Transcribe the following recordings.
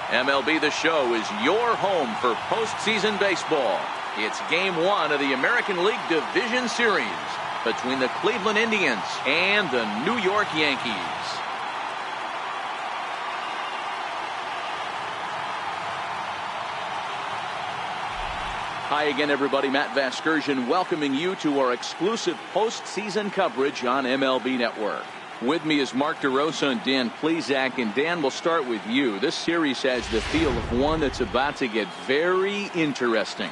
MLB The Show is your home for postseason baseball. It's Game 1 of the American League Division Series between the Cleveland Indians and the New York Yankees. Hi again, everybody. Matt Vasgersian welcoming you to our exclusive postseason coverage on MLB Network. With me is Mark DeRosa and Dan Plesac. And Dan, we'll start with you. This series has the feel of one that's about to get very interesting.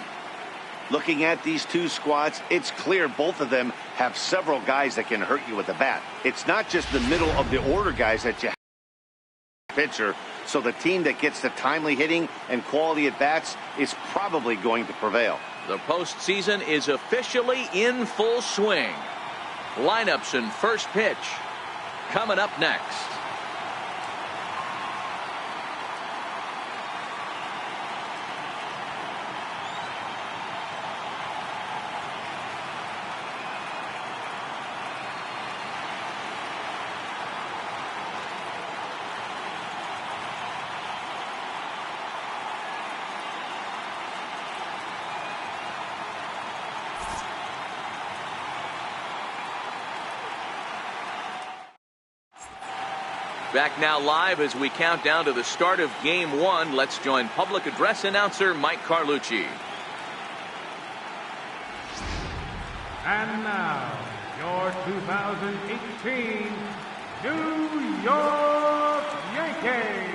Looking at these two squads, it's clear both of them have several guys that can hurt you with the bat. It's not just the middle of the order guys that you have pitcher. So the team that gets the timely hitting and quality at bats is probably going to prevail. The postseason is officially in full swing. Lineups and first pitch coming up next. Back now live as we count down to the start of Game 1. Let's join public address announcer Mike Carlucci. And now, your 2018 New York Yankees.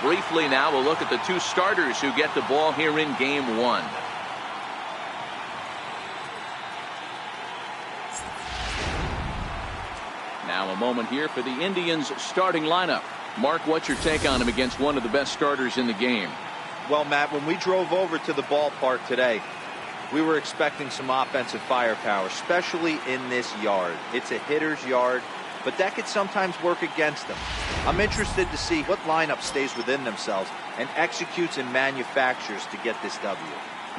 Briefly now, we'll look at the two starters who get the ball here in Game 1. Now a moment here for the Indians starting lineup. Mark, what's your take on him against one of the best starters in the game? Well, Matt, when we drove over to the ballpark today, we were expecting some offensive firepower, especially in this yard. It's a hitter's yard, but that could sometimes work against them. I'm interested to see what lineup stays within themselves and executes and manufactures to get this W.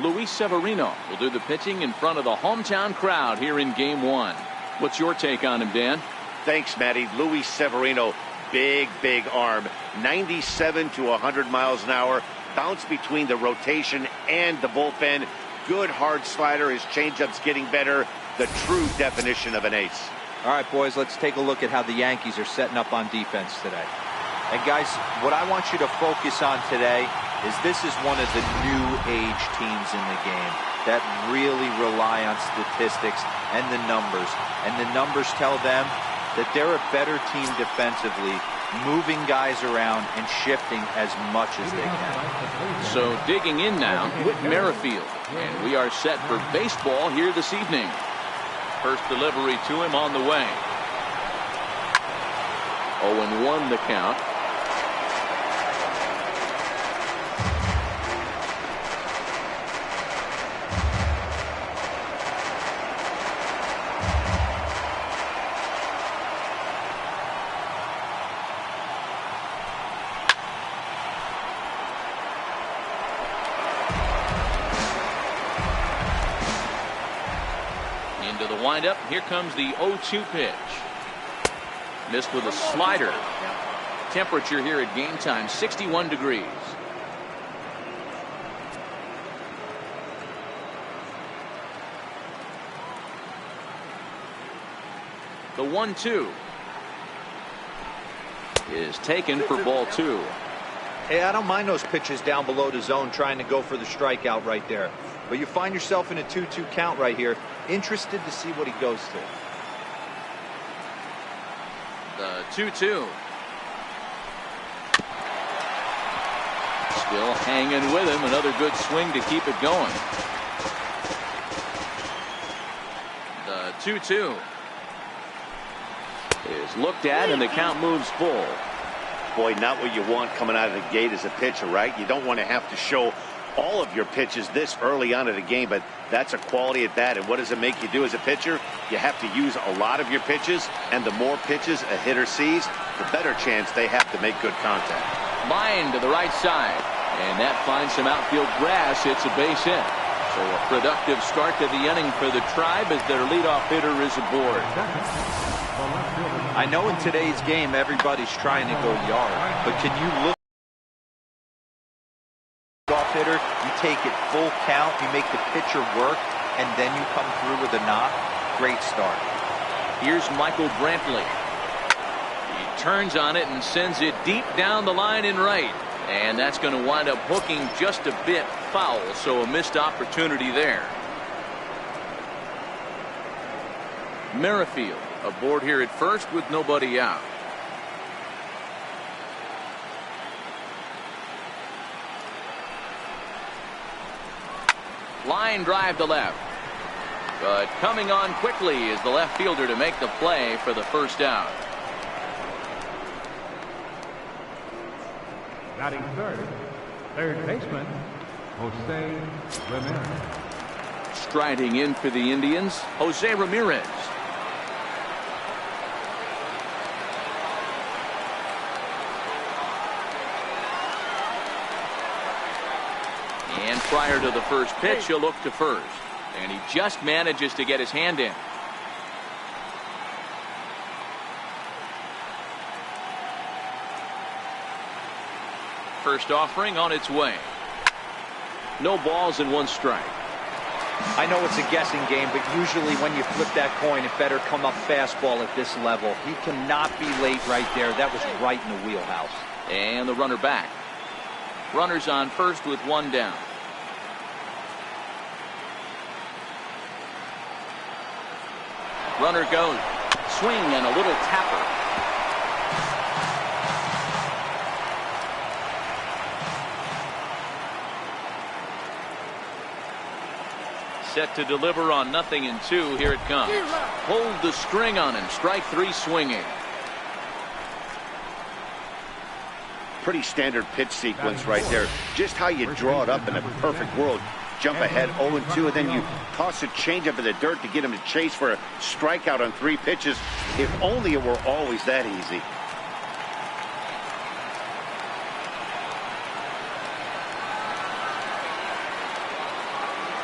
Luis Severino will do the pitching in front of the hometown crowd here in Game 1. What's your take on him, Dan? Thanks, Matty. Luis Severino, big arm, 97 to 100 miles an hour, bounce between the rotation and the bullpen. Good hard slider. His changeup's getting better. The true definition of an ace. All right, boys, let's take a look at how the Yankees are setting up on defense today. And, guys, what I want you to focus on today is this is one of the new age teams in the game that really rely on statistics and the numbers. And the numbers tell them that they're a better team defensively, moving guys around and shifting as much as they can. So digging in now, Whit Merrifield. And we are set for baseball here this evening. First delivery to him on the way. 0-1 the count. Into the windup. Here comes the 0-2 pitch. Missed with a slider. Temperature here at game time, 61 degrees. The 1-2 is taken for ball 2. Hey, I don't mind those pitches down below the zone trying to go for the strikeout right there. But you find yourself in a 2-2 count right here. Interested to see what he goes to. The 2-2. Still hanging with him. Another good swing to keep it going. The 2-2 is looked at and the count moves full. Boy, not what you want coming out of the gate as a pitcher, right? You don't want to have to show all of your pitches this early on in the game, but that's a quality at bat. And what does it make you do as a pitcher? You have to use a lot of your pitches, and the more pitches a hitter sees, the better chance they have to make good contact. Line to the right side, and that finds some outfield grass. It's a base hit. So a productive start to the inning for the Tribe as their leadoff hitter is aboard. I know in today's game everybody's trying to go yard, but can you look off hitter, you take it full count, you make the pitcher work, and then you come through with a knock? Great start. Here's Michael Brantley. He turns on it and sends it deep down the line in right. And that's going to wind up hooking just a bit foul, so a missed opportunity there. Merrifield aboard here at first with nobody out. Line drive to left. But coming on quickly is the left fielder to make the play for the first out. Batting third baseman, Jose Ramirez. Striding in for the Indians, Jose Ramirez. And prior to the first pitch, he'll look to first. And he just manages to get his hand in. First offering on its way. No balls and one strike. I know it's a guessing game, but usually when you flip that coin, it better come up fastball at this level. He cannot be late right there. That was right in the wheelhouse. And the runner back. Runners on first with one down. Runner goes. Swing and a little tapper. Set to deliver on 0-2. Here it comes. Hold the string on him. Strike three swinging. Pretty standard pitch sequence right there. Just how you draw it up in a perfect world. Jump ahead 0-2, and then you toss a changeup in the dirt to get him to chase for a strikeout on 3 pitches. If only it were always that easy.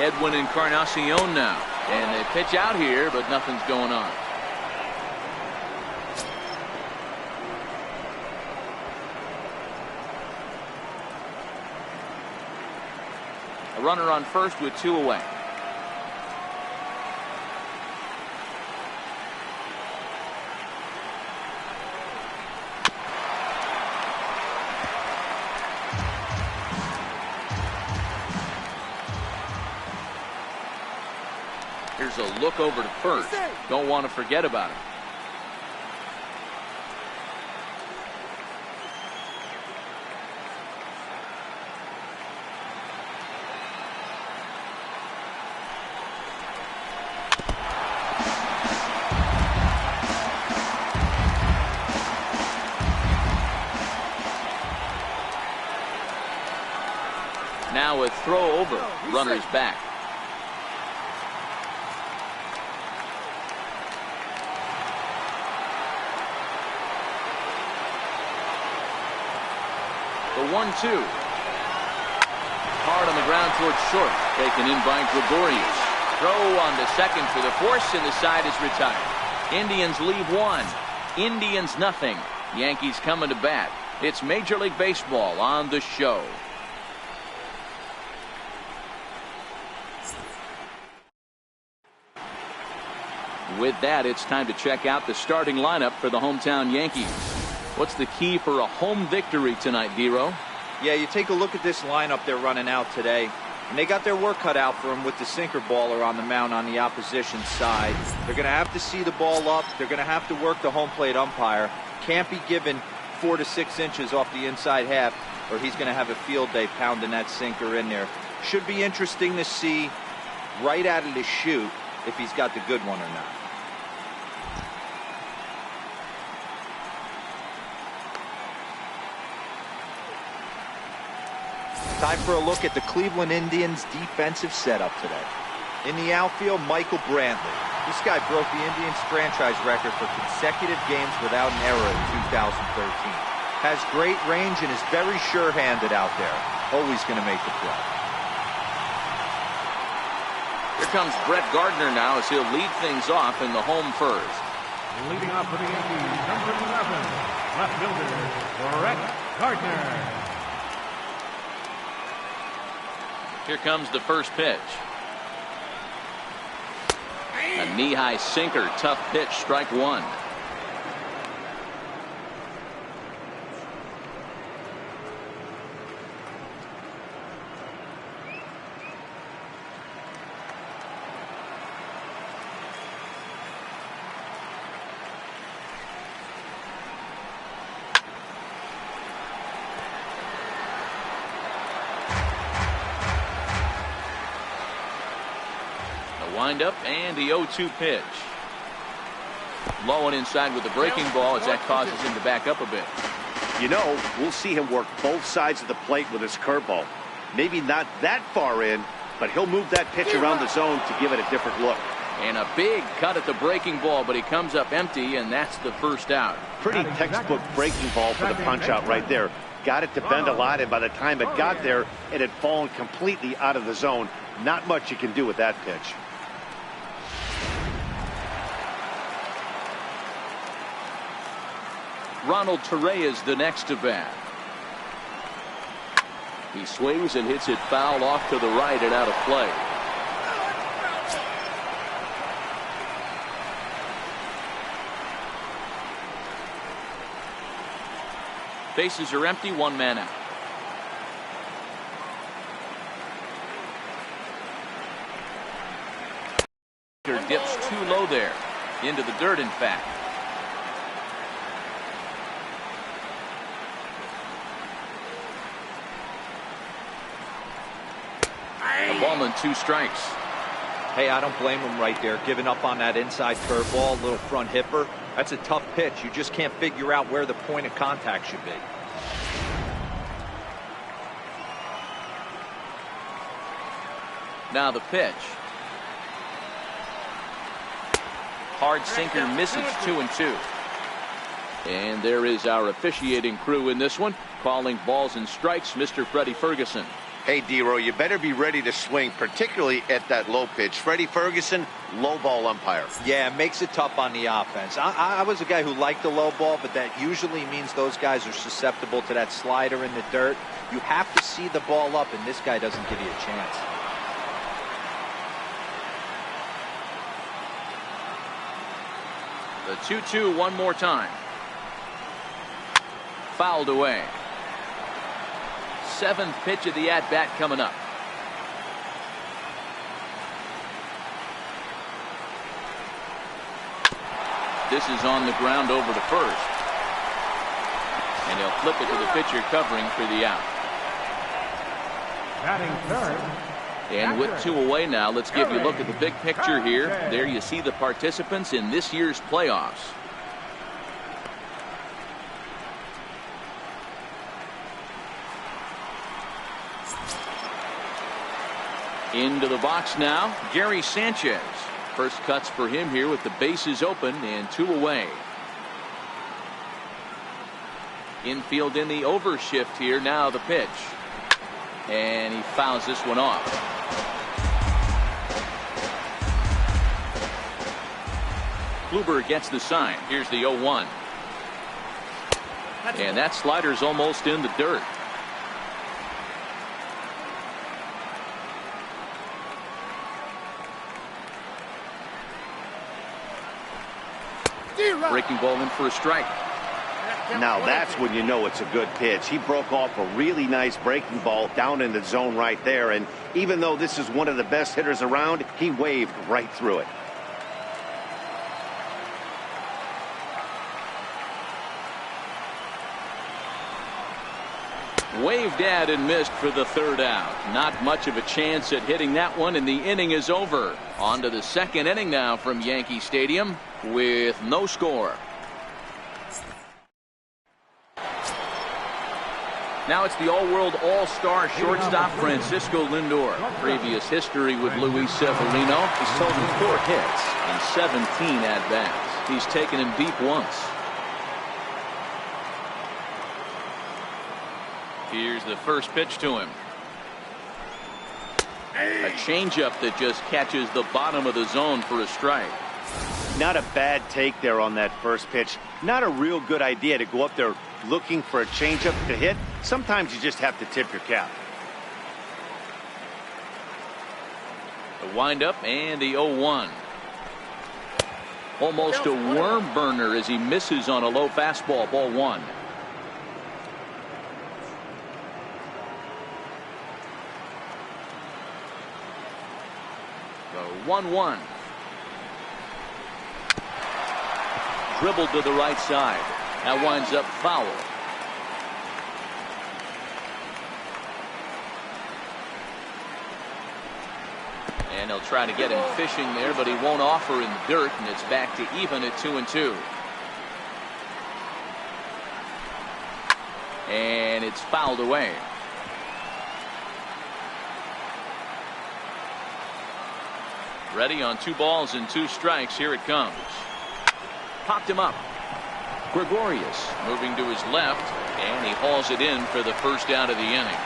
Edwin Encarnacion now. And they pitch out here, but nothing's going on. A runner on first with 2 away. Here's a look over to first. Don't want to forget about it. Now a throw over. Runners back. The 1-2. Hard on the ground towards short. Taken in by Gregorius. Throw on to second for the force, and the side is retired. Indians leave 1. Indians nothing. Yankees coming to bat. It's Major League Baseball on the show. With that, it's time to check out the starting lineup for the hometown Yankees. What's the key for a home victory tonight, Dero? Yeah, you take a look at this lineup they're running out today, and they got their work cut out for them with the sinker baller on the mound on the opposition side. They're going to have to see the ball up. They're going to have to work the home plate umpire. Can't be given 4 to 6 inches off the inside half, or he's going to have a field day pounding that sinker in there. Should be interesting to see right out of the chute if he's got the good one or not. Time for a look at the Cleveland Indians' defensive setup today. In the outfield, Michael Brantley. This guy broke the Indians' franchise record for consecutive games without an error in 2013. Has great range and is very sure-handed out there. Always going to make the play. Here comes Brett Gardner now as he'll lead things off in the home first. Leading off for the Yankees, number 11, left fielder, Brett Gardner. Here comes the first pitch. A knee-high sinker, tough pitch, strike one. Windup and the 0-2 pitch. Low and inside with the breaking ball as that causes him to back up a bit. You know, we'll see him work both sides of the plate with his curveball. Maybe not that far in, but he'll move that pitch around the zone to give it a different look. And a big cut at the breaking ball, but he comes up empty, and that's the first out. Pretty textbook breaking ball for the punch out right there. Got it to bend a lot, and by the time it got there, it had fallen completely out of the zone. Not much you can do with that pitch. Ronald Torre is the next to bat. He swings and hits it foul off to the right and out of play. Bases are empty, one man out. Dips too low there. Into the dirt, in fact. A ball and 2 strikes. Hey, I don't blame him right there, giving up on that inside curveball, little front hipper. That's a tough pitch. You just can't figure out where the point of contact should be. Now the pitch. Hard sinker misses, 2-2. And there is our officiating crew in this one, calling balls and strikes, Mr. Freddie Ferguson. Hey, D-Row, you better be ready to swing, particularly at that low pitch. Freddie Ferguson, low ball umpire. Yeah, it makes it tough on the offense. I was a guy who liked the low ball, but that usually means those guys are susceptible to that slider in the dirt. You have to see the ball up, and this guy doesn't give you a chance. The 2-2 one more time. Fouled away. 7th pitch of the at-bat coming up. This is on the ground over to first. And he'll flip it to the pitcher covering for the out. Batting third. And with 2 away now, let's give you a look at the big picture here. There you see the participants in this year's playoffs. Into the box now, Gary Sanchez. First cuts for him here with the bases open and 2 away. Infield in the overshift here. Now the pitch. And he fouls this one off. Kluber gets the sign. Here's the 0-1. And that slider's almost in the dirt. Breaking ball in for a strike. Now that's when you know it's a good pitch. He broke off a really nice breaking ball down in the zone right there. And even though this is one of the best hitters around, he waved right through it. Waved at and missed for the 3rd out. Not much of a chance at hitting that one, and the inning is over. On to the 2nd inning now from Yankee Stadium with no score. Now it's the all-world all-star shortstop Francisco Lindor. Previous history with Luis Severino. He's totaled 4 hits and 17 at-bats. He's taken him deep once. Here's the first pitch to him. A changeup that just catches the bottom of the zone for a strike. Not a bad take there on that first pitch. Not a real good idea to go up there looking for a changeup to hit. Sometimes you just have to tip your cap. The windup and the 0-1. Almost a worm burner as he misses on a low fastball. Ball one. The 1-1. Dribbled to the right side. That winds up foul. And he'll try to get him fishing there, but he won't offer in the dirt, and it's back to even at 2-2. And it's fouled away. Ready on 2 balls and 2 strikes. Here it comes. Popped him up. Gregorius moving to his left, and he hauls it in for the first out of the inning.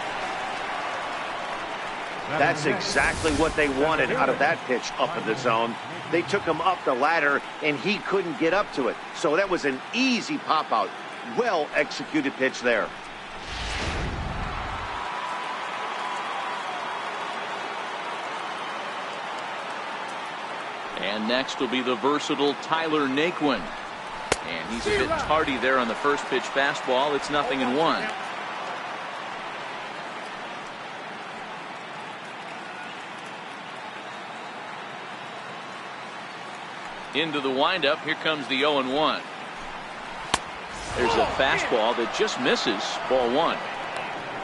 That's exactly what they wanted out of that pitch up in the zone. They took him up the ladder, and he couldn't get up to it. So that was an easy pop out. Well executed pitch there. And next will be the versatile Tyler Naquin. And he's a bit tardy there on the first pitch fastball. It's 0-1. Into the windup. Here comes the 0-1. There's a fastball that just misses. Ball one.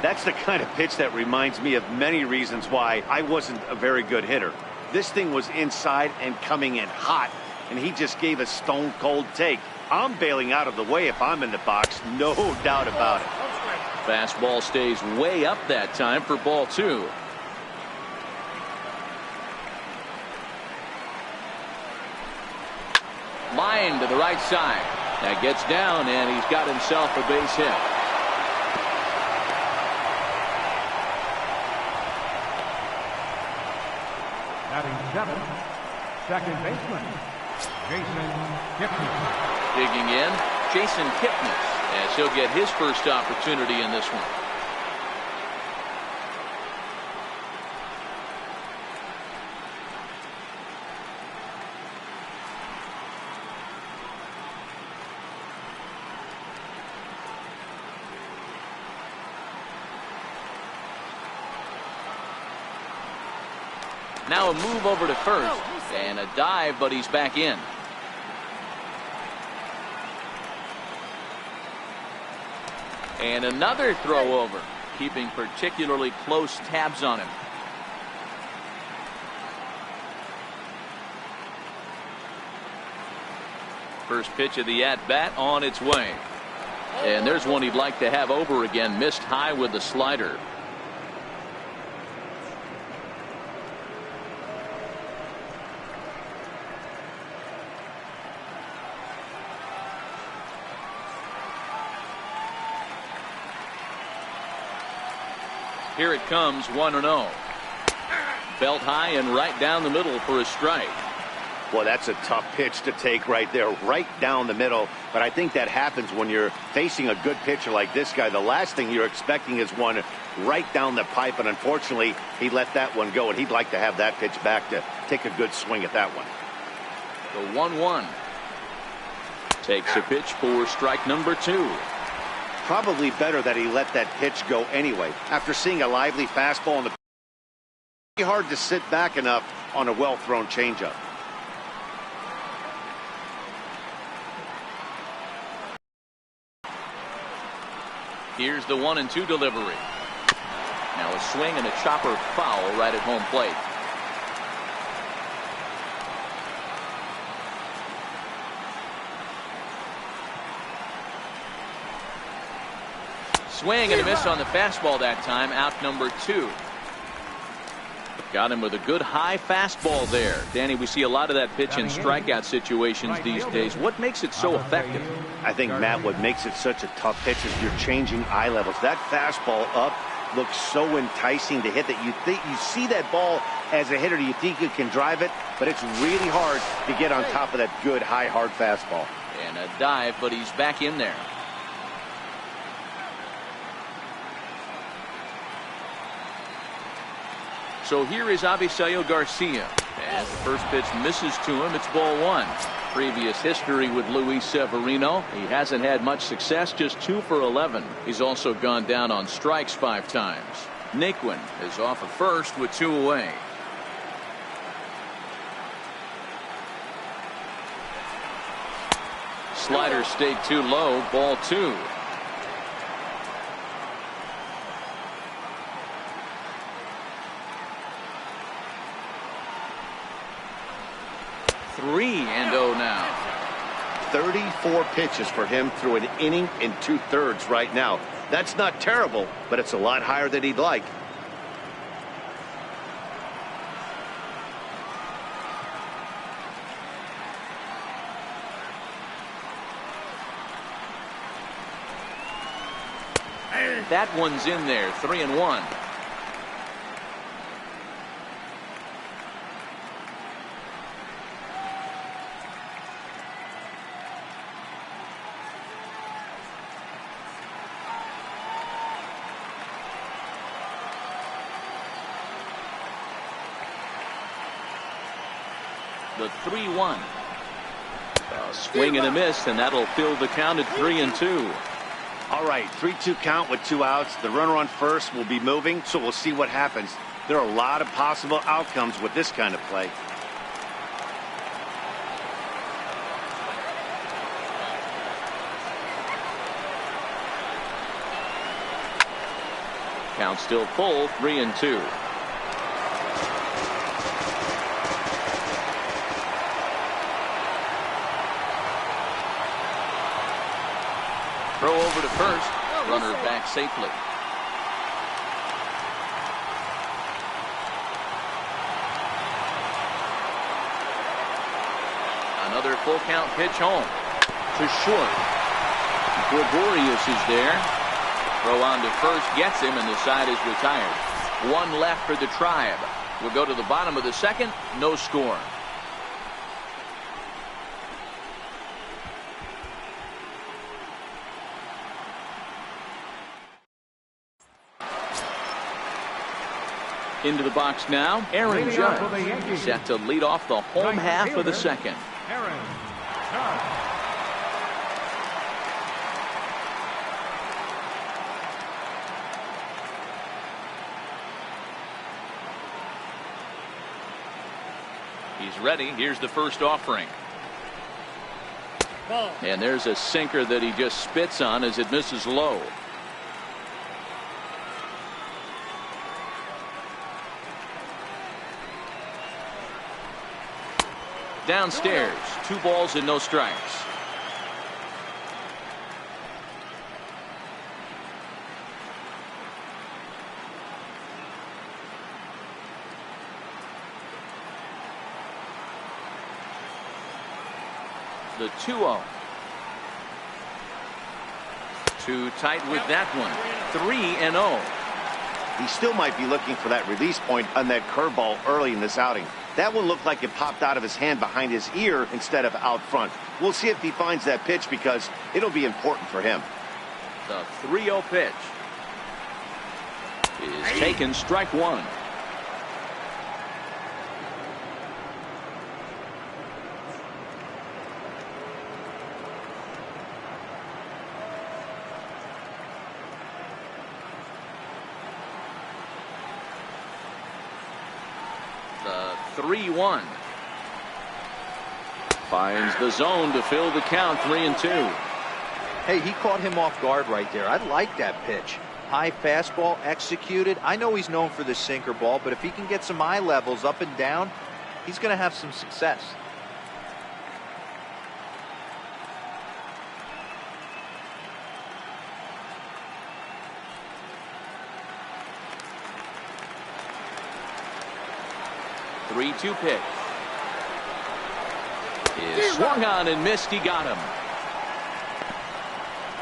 That's the kind of pitch that reminds me of many reasons why I wasn't a very good hitter. This thing was inside and coming in hot, and he just gave a stone cold take. I'm bailing out of the way if I'm in the box, no doubt about it. Fastball stays way up that time for ball two. Line to the right side. That gets down, and he's got himself a base hit. Batting 7, second baseman, Jason Kipnis. Digging in, Jason Kipnis, as he'll get his first opportunity in this one. Now a move over to first, and a dive, but he's back in. And another throw over, keeping particularly close tabs on him. First pitch of the at-bat on its way. And there's one he'd like to have over again, missed high with the slider. Here it comes, 1-0. Belt high and right down the middle for a strike. Well, that's a tough pitch to take right there, right down the middle. But I think that happens when you're facing a good pitcher like this guy. The last thing you're expecting is one right down the pipe, and unfortunately, he let that one go, and he'd like to have that pitch back to take a good swing at that one. The 1-1. Takes a pitch for strike number 2. Probably better that he let that pitch go anyway. After seeing a lively fastball in the, it's hard to sit back enough on a well-thrown changeup. Here's the 1-2 delivery. Now a swing and a chopper foul right at home plate. Swing and a miss on the fastball that time. Out number 2. Got him with a good high fastball there. Danny, we see a lot of that pitch in strikeout situations these days. What makes it so effective? I think, Matt, what makes it such a tough pitch is you're changing eye levels. That fastball up looks so enticing to hit that you see that ball as a hitter, you think you can drive it, but it's really hard to get on top of that good, high, hard fastball. And a dive, but he's back in there. So here is Avisail Garcia. As the first pitch misses to him, it's ball one. Previous history with Luis Severino. He hasn't had much success, just 2 for 11. He's also gone down on strikes 5 times. Naquin is off at first with 2 away. Slider stayed too low, ball 2. Three and 0 now. 34 pitches for him through an inning and 2/3 right now. That's not terrible, but it's a lot higher than he'd like. That one's in there, 3-1. The 3-1. A swing and a miss, and that'll fill the count at 3-2. All right, 3-2 count with 2 outs. The runner on first will be moving, so we'll see what happens. There are a lot of possible outcomes with this kind of play. Count still full, 3-2. Throw over to first. Runner back safely. Another full count pitch home. To short. Gregorius is there. Throw on to first, gets him, and the side is retired. 1 left for the Tribe. We'll go to the bottom of the second. No score. Into the box now, Aaron Judge, set to lead off the home half of the second. Aaron Judge. He's ready. Here's the first offering. And there's a sinker that he just spits on as it misses low. Downstairs, 2 balls and no strikes. The 2-0. Too tight with that one. 3-0. He still might be looking for that release point on that curveball early in this outing. That one looked like it popped out of his hand behind his ear instead of out front. We'll see if he finds that pitch because it'll be important for him. The 3-0 pitch is taken, strike 1. The 3-1 finds the zone to fill the count. 3-2. Hey, he caught him off guard right there. I like that pitch. High fastball executed. I know he's known for the sinker ball, but if he can get some eye levels up and down, he's going to have some success. The 3-2 pitch is swung on and missed. He got him.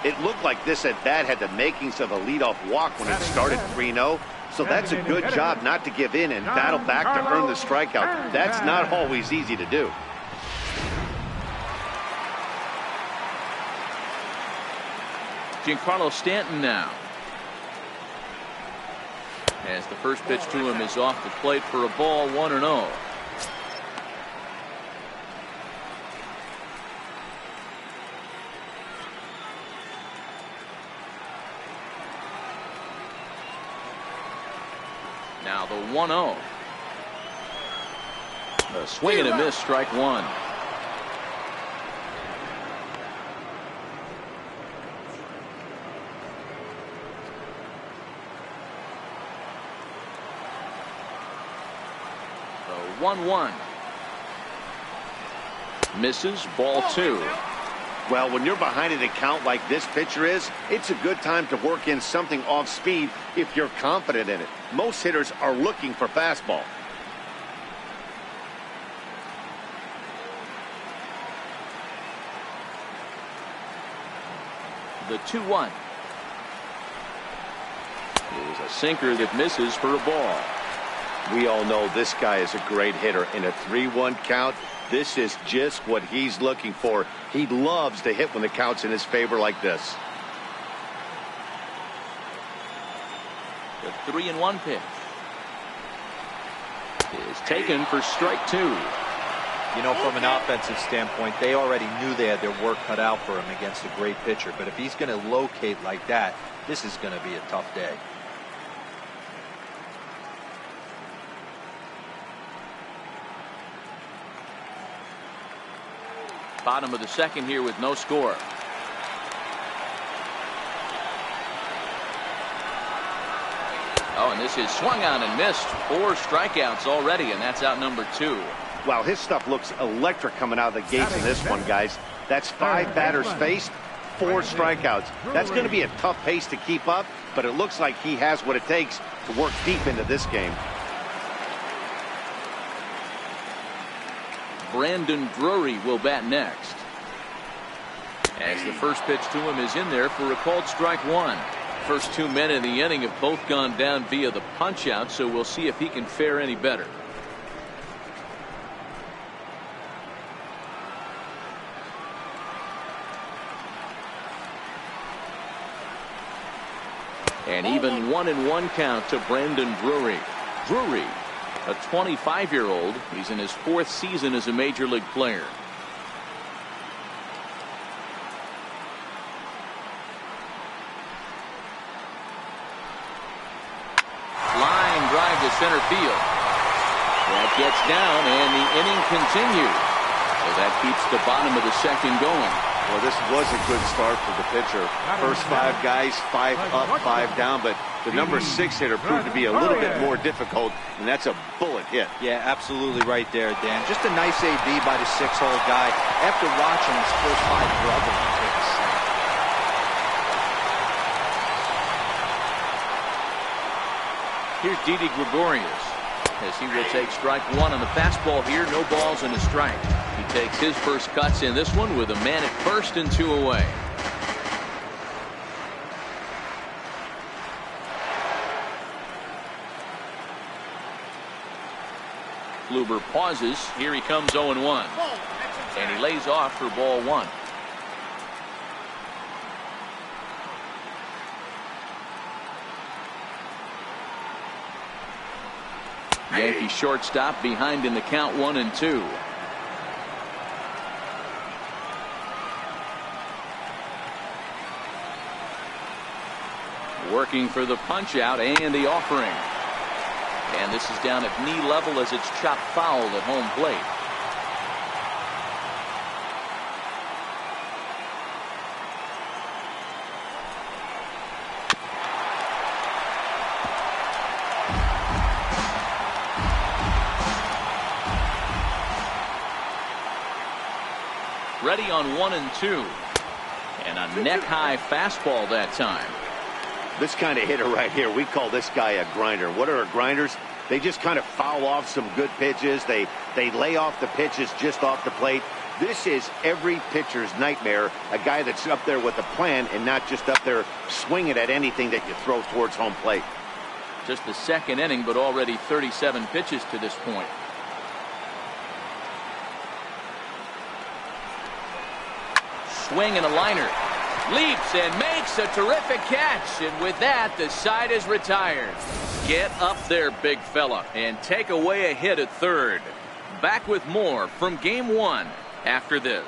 It looked like this at bat had the makings of a leadoff walk when it started 3-0. So that's a good job not to give in and battle back to earn the strikeout. That's not always easy to do. Giancarlo Stanton now. As the first pitch to him is off the plate for a ball, 1-0. Now the 1-0. A swing and a miss, strike one. The 1-1. Misses, ball two. Well, when you're behind an account like this pitcher is, it's a good time to work in something off speed if you're confident in it. Most hitters are looking for fastball. The 2-1. It was a sinker that misses for a ball. We all know this guy is a great hitter. In a 3-1 count, this is just what he's looking for. He loves to hit when the count's in his favor like this. The 3-1 pitch is taken for strike two. You know, from an offensive standpoint, they already knew they had their work cut out for him against a great pitcher. But if he's going to locate like that, this is going to be a tough day. Bottom of the second here with no score. Oh, and this is swung on and missed. 4 strikeouts already, and that's out number 2. Wow, his stuff looks electric coming out of the gates in this one, guys. That's 5 batters faced, 4 strikeouts. That's going to be a tough pace to keep up, but it looks like he has what it takes to work deep into this game. Brandon Drury will bat next. As the first pitch to him is in there for a called strike one. First 2 men in the inning have both gone down via the punch out, so we'll see if he can fare any better. And even 1-1 count to Brandon Drury. Drury, a 25-year-old. He's in his 4th season as a major league player. Line drive to center field. That gets down, and the inning continues. So that keeps the bottom of the second going. Well, this was a good start for the pitcher. First 5 guys, 5 up, 5 down, but the number 6 hitter proved to be a little bit more difficult, and that's a bullet hit. Yeah, absolutely right there, Dan. Just a nice AB by the 6-hole guy after watching his first 5 brother take a sack. Here's Didi Gregorius as he will take strike one on the fastball here. No balls and a strike. He takes his first cuts in this one with a man at first and 2 away. Kluber pauses. Here he comes 0-1. And he lays off for ball 1. Yankee shortstop behind in the count 1-2. Working for the punch out and the offering. And this is down at knee level as it's chopped foul at home plate. Ready on 1-2. And a neck high fastball that time. This kind of hitter right here, we call this guy a grinder. What are grinders? They just kind of foul off some good pitches. They lay off the pitches just off the plate. This is every pitcher's nightmare, a guy that's up there with a plan and not just up there swinging at anything that you throw towards home plate. Just the second inning, but already 37 pitches to this point. Swing and a liner. Leaps and makes a terrific catch. And with that, the side is retired. Get up there, big fella, and take away a hit at third. Back with more from Game 1 after this.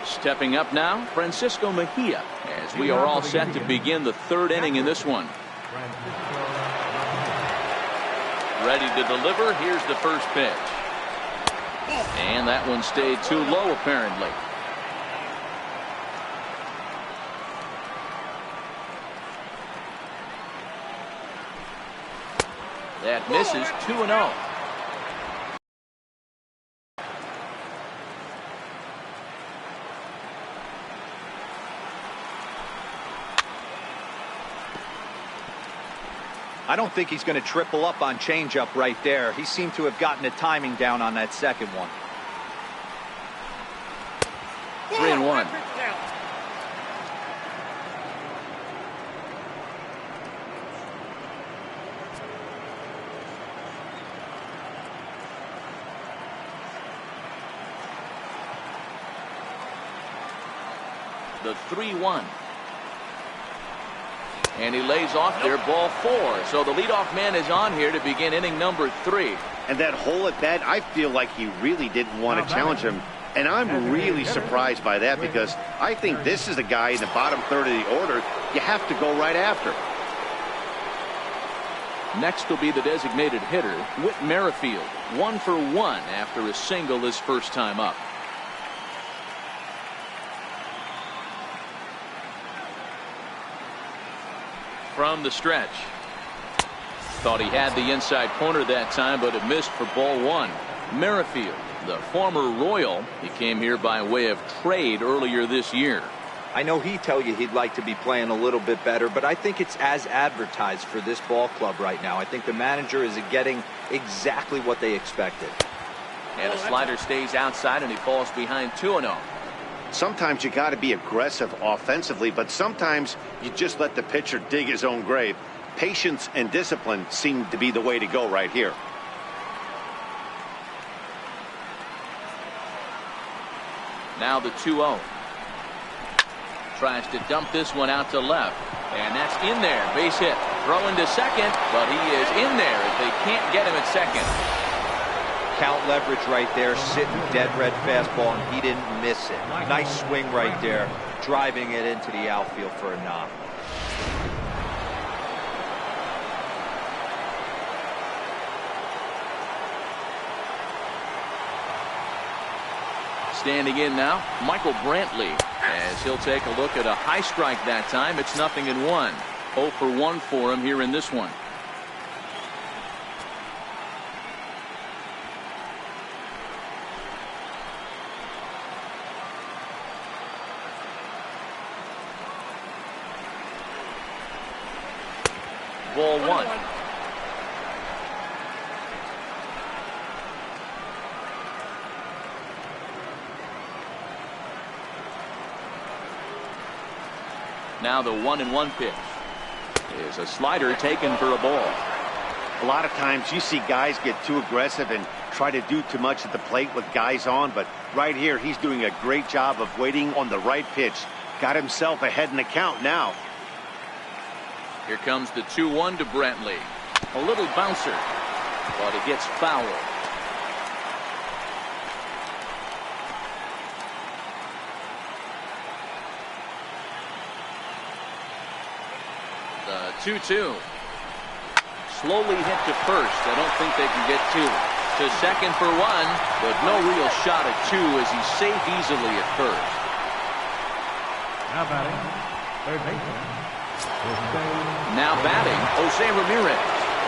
Stepping up now, Francisco Mejia, as we are all set to begin the third inning in this one. Ready to deliver. Here's the first pitch. And that one stayed too low, apparently. That misses. 2-0. I don't think he's going to triple up on changeup right there. He seemed to have gotten the timing down on that second one. 3-1. The 3-1. And he lays off there, ball 4. So the leadoff man is on here to begin inning number 3. And that hole at bat, I feel like he really didn't want to challenge him. And I'm really surprised by that, because I think this is the guy in the bottom third of the order you have to go right after. Next will be the designated hitter, Whit Merrifield. 1 for 1 after a single his first time up. From the stretch. Thought he had the inside corner that time, but it missed for ball 1. Merrifield, the former Royal, he came here by way of trade earlier this year. I know he'd tell you he'd like to be playing a little bit better, but I think it's as advertised for this ball club right now. I think the manager is getting exactly what they expected. And a slider stays outside, and he falls behind 2-0. Sometimes you got to be aggressive offensively, but sometimes you just let the pitcher dig his own grave. Patience and discipline seem to be the way to go right here. Now the 2-0. Tries to dump this one out to left. And that's in there. Base hit. Throwing to second, but he is in there as they can't get him at second. Count leverage right there, sitting dead red fastball, and he didn't miss it. Nice swing right there, driving it into the outfield for a knock. Standing in now, Michael Brantley, as he'll take a look at a high strike that time. It's 0-1. 0 for 1 for him here in this one. Ball 1. Now the 1-1 pitch is a slider taken for a ball. A lot of times you see guys get too aggressive and try to do too much at the plate with guys on, but right here he's doing a great job of waiting on the right pitch. Got himself ahead in the count now. Here comes the 2-1 to Brantley. A little bouncer, but it gets fouled. The 2-2. Slowly hit to first. I don't think they can get 2. To second for 1, but no real shot at 2 as he's safe easily at first. Now batting, third baseman. Now batting, Jose Ramirez,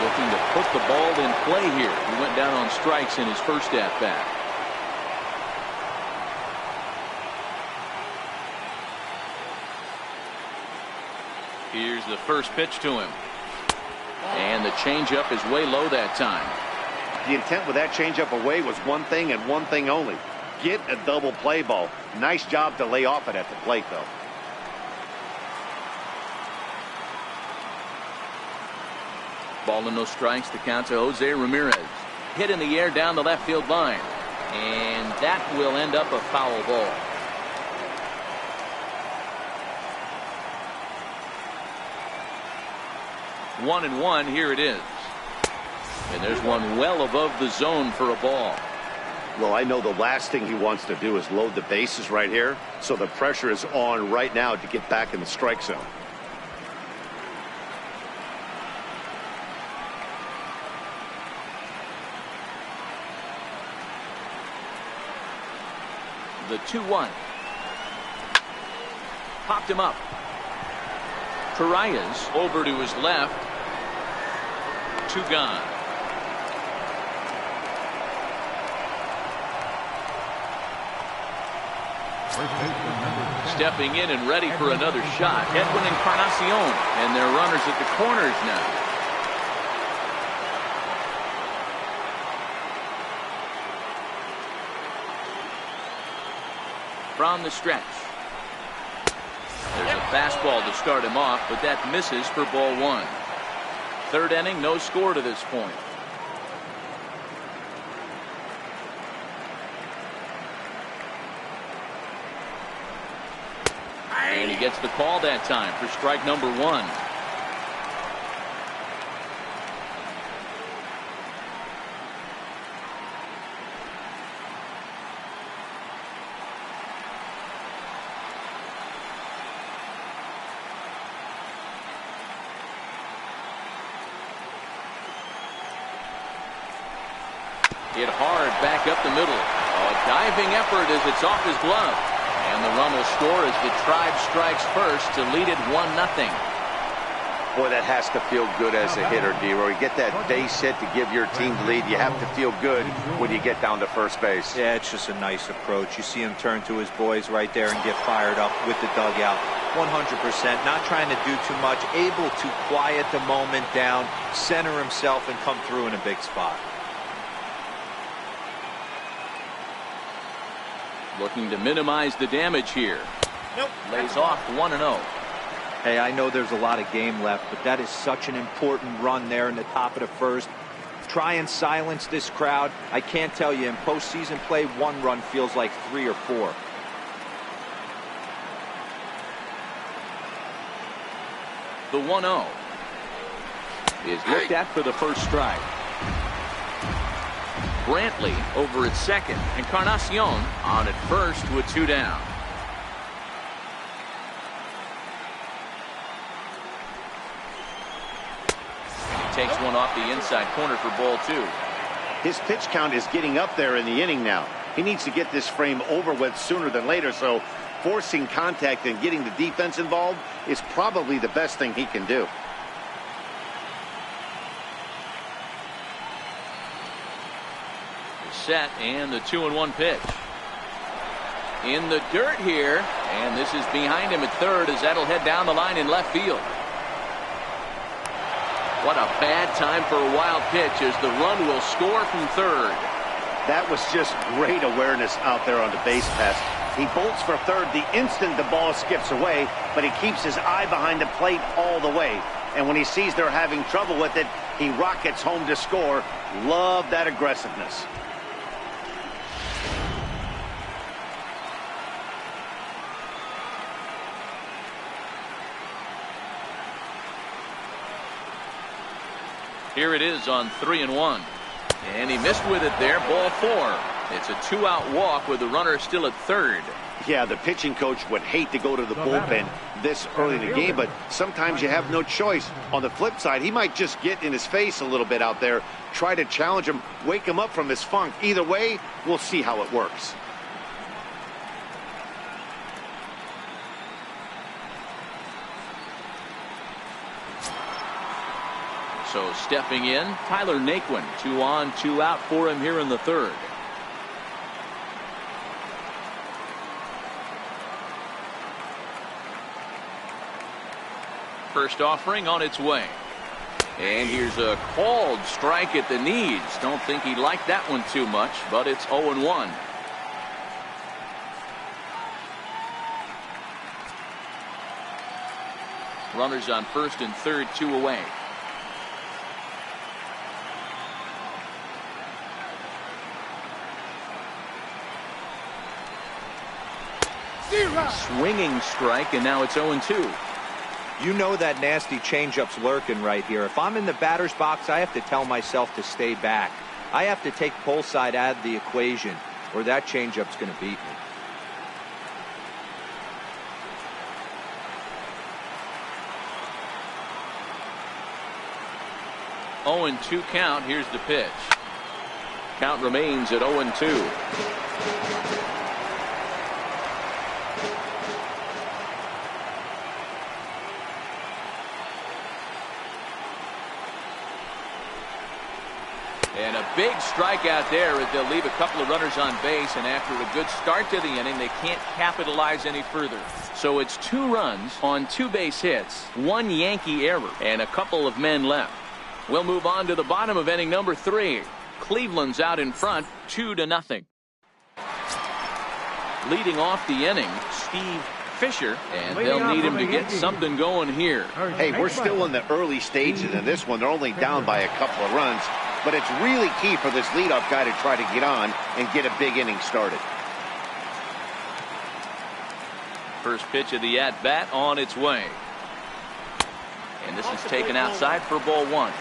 looking to put the ball in play here. He went down on strikes in his first at-bat. Here's the first pitch to him. And the changeup is way low that time. The intent with that changeup away was one thing and one thing only. Get a double play ball. Nice job to lay off it at the plate, though. Ball and no strikes. The count to Jose Ramirez. Hit in the air down the left field line. And that will end up a foul ball. One and one. Here it is. And there's one well above the zone for a ball. Well, I know the last thing he wants to do is load the bases right here. So the pressure is on right now to get back in the strike zone. The 2-1. Popped him up. Torreyes over to his left. 2 gone. Stepping in and ready for another shot, Edwin Encarnacion, and their runners at the corners now. From the stretch. There's a fastball to start him off, but that misses for ball 1. Third inning, no score to this point. And he gets the call that time for strike number 1. Hit hard back up the middle. A diving effort as it's off his glove. And the run will score as the Tribe strikes first to lead it 1-0. Boy, that has to feel good as a hitter, D-Roy. You get that base hit to give your team the lead. You have to feel good when you get down to first base. Yeah, it's just a nice approach. You see him turn to his boys right there and get fired up with the dugout. 100%, not trying to do too much, able to quiet the moment down, center himself, and come through in a big spot. Looking to minimize the damage here. Lays off 1-0. Hey, I know there's a lot of game left, but that is such an important run there in the top of the first. Try and silence this crowd. I can't tell you, in postseason play, 1 run feels like 3 or 4. The 1-0 is looked at for the first strike. Brantley over at second. Encarnacion on at first with 2 down. He takes one off the inside corner for ball 2. His pitch count is getting up there in the inning now. He needs to get this frame over with sooner than later, so forcing contact and getting the defense involved is probably the best thing he can do. Set, and the 2-1 pitch. In the dirt here, and this is behind him at third as that'll head down the line in left field. What a bad time for a wild pitch as the run will score from third. That was just great awareness out there on the base pass. He bolts for third the instant the ball skips away, but he keeps his eye behind the plate all the way. And when he sees they're having trouble with it, he rockets home to score. Love that aggressiveness. Here it is on 3-1. And he missed with it there, ball 4. It's a 2-out walk with the runner still at third. Yeah, the pitching coach would hate to go to the bullpen this early in the game, but sometimes you have no choice. On the flip side, he might just get in his face a little bit out there, try to challenge him, wake him up from his funk. Either way, we'll see how it works. So stepping in, Tyler Naquin. 2 on, 2 out for him here in the third. First offering on its way. And here's a called strike at the knees. Don't think he liked that one too much, but it's 0-1. Runners on first and third, 2 away. Swinging strike, and now it's 0-2. You know that nasty changeup's lurking right here. If I'm in the batter's box, I have to tell myself to stay back. I have to take pull side out of the equation, or that changeup's going to beat me. 0-2 count. Here's the pitch. Count remains at 0-2. And a big strikeout there as they'll leave a couple of runners on base, and after a good start to the inning, they can't capitalize any further. So it's 2 runs on 2 base hits, 1 Yankee error, and a couple of men left. We'll move on to the bottom of inning number 3. Cleveland's out in front, 2-0. Leading off the inning, Steve Fisher, and they'll need him to get something going here. Hey, we're still in the early stages of this one. They're only down by a couple of runs, but it's really key for this leadoff guy to try to get on and get a big inning started. First pitch of the at-bat on its way. And this is taken outside for ball 1.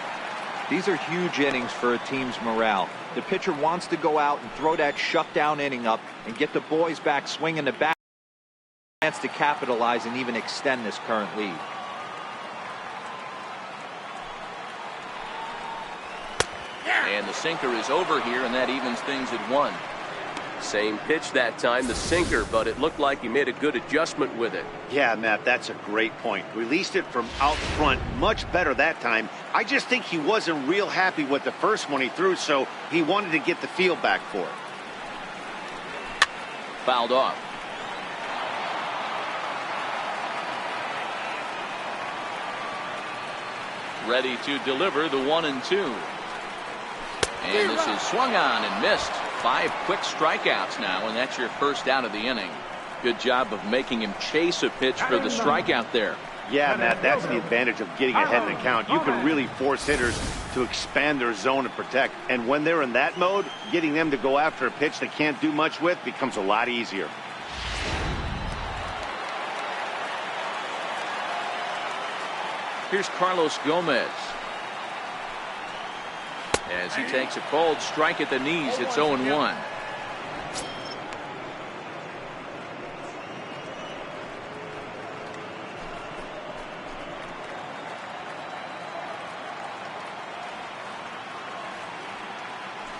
These are huge innings for a team's morale. The pitcher wants to go out and throw that shutdown inning up and get the boys back swinging the bat. Chance to capitalize and even extend this current lead. And the sinker is over here, and that evens things at 1. Same pitch that time, the sinker, but it looked like he made a good adjustment with it. Yeah, Matt, that's a great point. Released it from out front much better that time. I just think he wasn't real happy with the first one he threw, so he wanted to get the feel back for it. Fouled off. Ready to deliver the 1-2. And this is swung on and missed. 5 quick strikeouts now, and that's your first out of the inning. Good job of making him chase a pitch for the strikeout there. Yeah, Matt, that's the advantage of getting ahead in the count. You can really force hitters to expand their zone and protect. And when they're in that mode, getting them to go after a pitch they can't do much with becomes a lot easier. Here's Carlos Gomez. As he takes a cold strike at the knees, it's 0-1.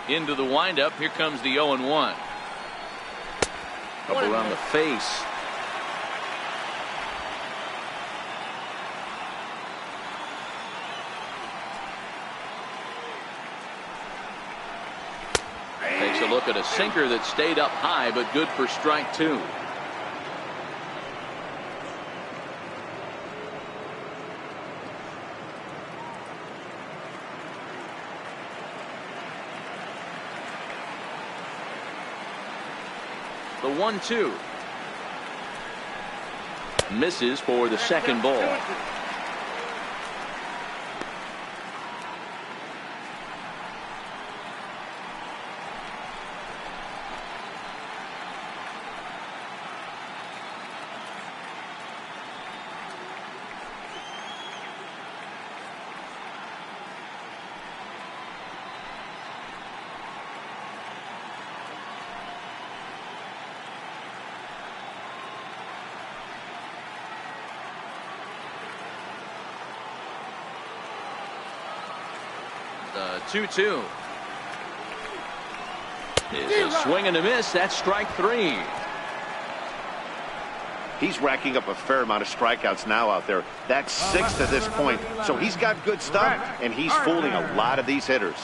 Into the windup, here comes the 0-1. Up around the face. Takes a look at a sinker that stayed up high, but good for strike 2. The 1-2. Misses for the second ball. The 2-2 is a swing and a miss. That's strike 3. He's racking up a fair amount of strikeouts now out there. That's 6 to this point. So he's got good stuff, and he's fooling a lot of these hitters.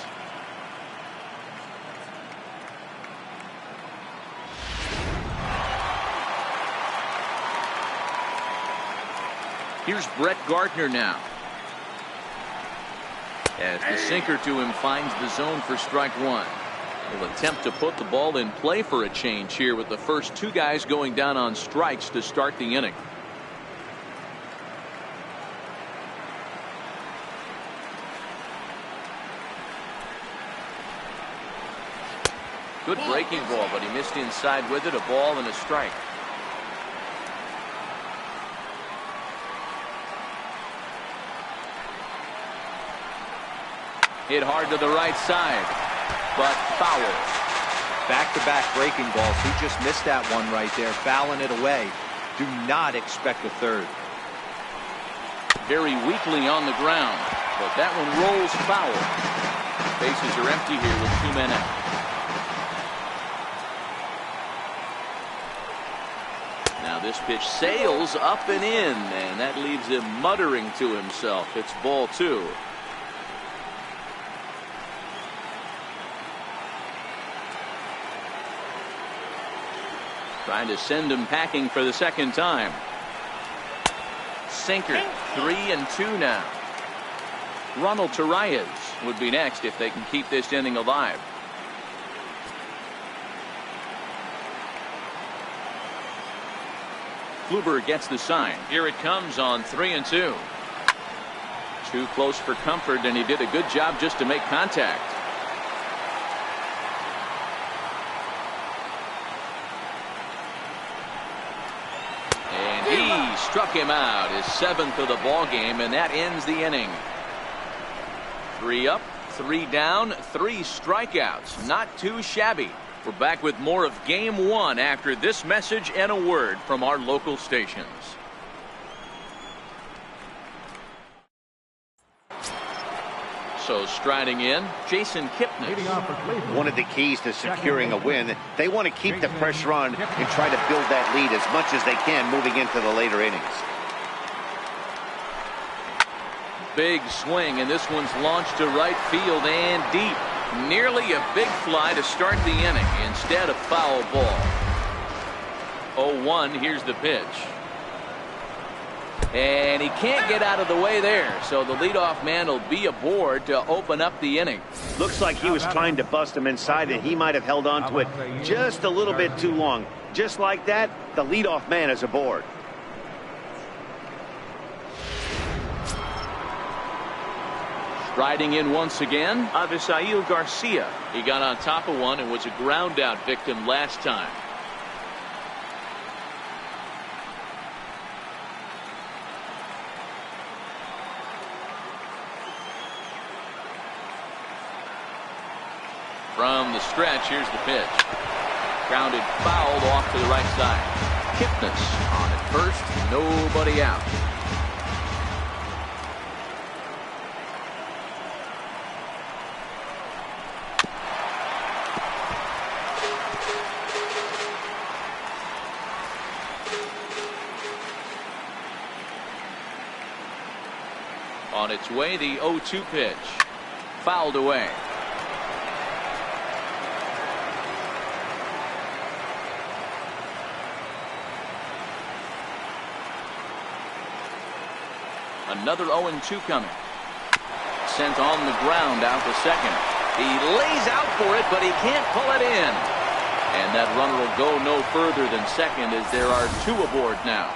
Here's Brett Gardner now. As the sinker to him finds the zone for strike one. He'll attempt to put the ball in play for a change here with the first two guys going down on strikes to start the inning. Good breaking ball, but he missed inside with it. A ball and a strike. Hit hard to the right side, but foul. Back-to-back breaking balls. He just missed that one right there, fouling it away. Do not expect a third. Very weakly on the ground, but that one rolls foul. Bases are empty here with 2 men out. Now this pitch sails up and in, and that leaves him muttering to himself. It's ball 2. Trying to send him packing for the second time. Sinker, 3-2 now. Ronald Torreyes would be next if they can keep this inning alive. Kluber gets the sign. Here it comes on 3-2. Too close for comfort, and he did a good job just to make contact. And he struck him out, his 7th of the ball game, and that ends the inning. 3 up, 3 down, 3 strikeouts. Not too shabby. We're back with more of Game 1 after this message and a word from our local stations. So striding in, Jason Kipnis. One of the keys to securing a win, they want to keep the pressure on and try to build that lead as much as they can moving into the later innings. Big swing, and this one's launched to right field and deep. Nearly a big fly to start the inning. Instead, a foul ball. 0-1. Here's the pitch. And he can't get out of the way there. So the leadoff man will be aboard to open up the inning. Looks like he was trying to bust him inside, and he might have held on to it just a little bit too long. Just like that, the leadoff man is aboard. Riding in once again, Avisail Garcia. He got on top of one and was a ground out victim last time. From the stretch, here's the pitch. Grounded fouled off to the right side. Kipnis on at first, nobody out. On its way, the 0-2 pitch. Fouled away. Another 0-2 coming. Sent on the ground out to second. He lays out for it, but he can't pull it in. And that runner will go no further than second as there are 2 aboard now.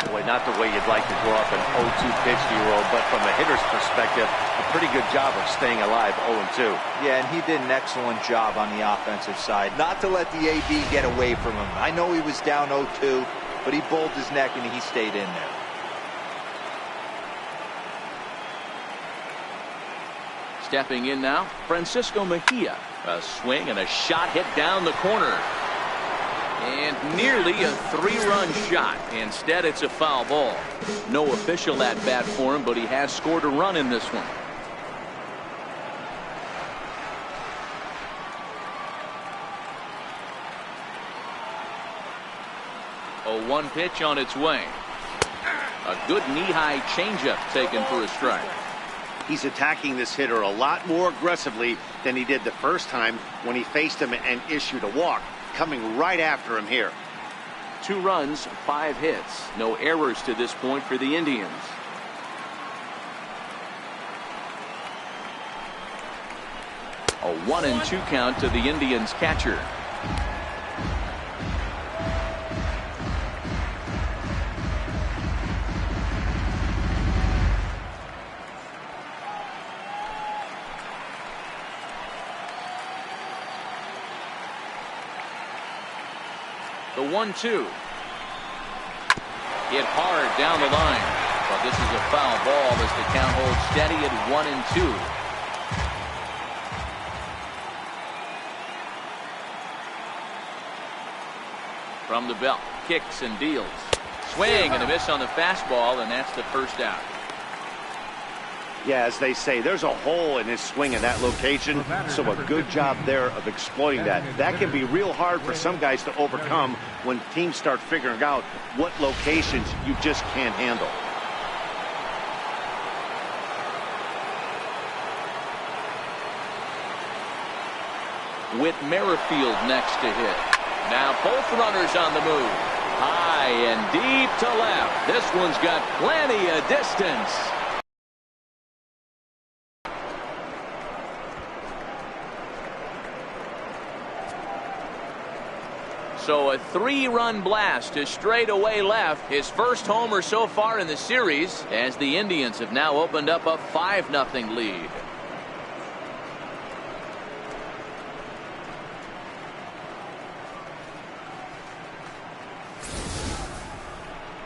Boy, not the way you'd like to draw up an 0-2 pitch to your own, but from a hitter's perspective, a pretty good job of staying alive 0-2. Yeah, and he did an excellent job on the offensive side. Not to let the AB get away from him. I know he was down 0-2, but he bowled his neck and he stayed in there. Stepping in now, Francisco Mejia. A swing and a shot hit down the corner. And nearly a 3-run shot. Instead, it's a foul ball. No official at bat for him, but he has scored a run in this one. A 1 pitch on its way. A good knee-high changeup taken for a strike. He's attacking this hitter a lot more aggressively than he did the first time when he faced him and issued a walk. Coming right after him here. 2 runs, 5 hits. No errors to this point for the Indians. A 1-2 count to the Indians catcher. The 1-2. Hit hard down the line. But this is a foul ball as the count holds steady at 1-2. From the belt, kicks and deals. Swing and a miss on the fastball, and that's the first out. Yeah, as they say, there's a hole in his swing in that location, so a good job there of exploiting that. That can be real hard for some guys to overcome when teams start figuring out what locations you just can't handle. With Merrifield next to hit. Now both runners on the move. High and deep to left. This one's got plenty of distance. So a 3-run blast to straightaway left. His first homer so far in the series, as the Indians have now opened up a 5-0 lead.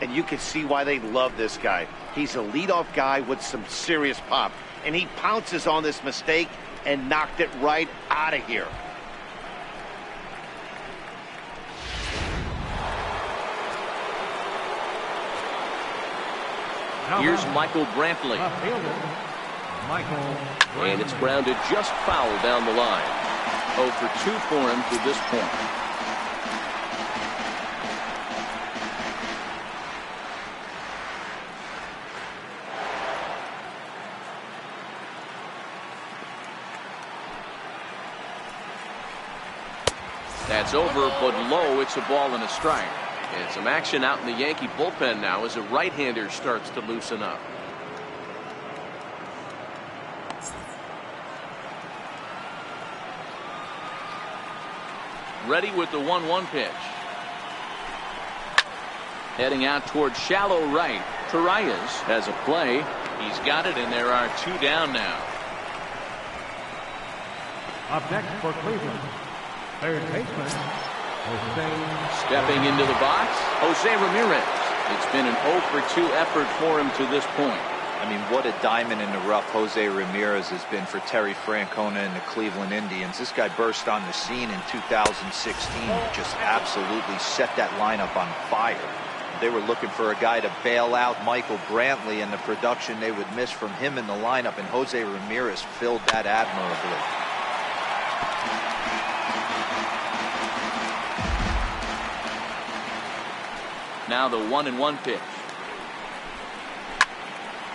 And you can see why they love this guy. He's a leadoff guy with some serious pop. And he pounces on this mistake and knocked it right out of here. Here's Michael Brantley. And it's grounded just foul down the line. 0 for 2 for him to this point. That's over, but low. It's a ball and a strike. And some action out in the Yankee bullpen now as a right-hander starts to loosen up. Ready with the 1-1 pitch. Heading out towards shallow right. Torreyes has a play. He's got it, and there are 2 down now. Up next for Cleveland, third baseman, Stepping into the box, Jose Ramirez. It's been an 0 for 2 effort for him to this point. I mean, what a diamond in the rough Jose Ramirez has been for Terry Francona and the Cleveland Indians. This guy burst on the scene in 2016, just absolutely set that lineup on fire. They were looking for a guy to bail out Michael Brantley, and the production they would miss from him in the lineup, and Jose Ramirez filled that admirably. Now the 1-1 pitch.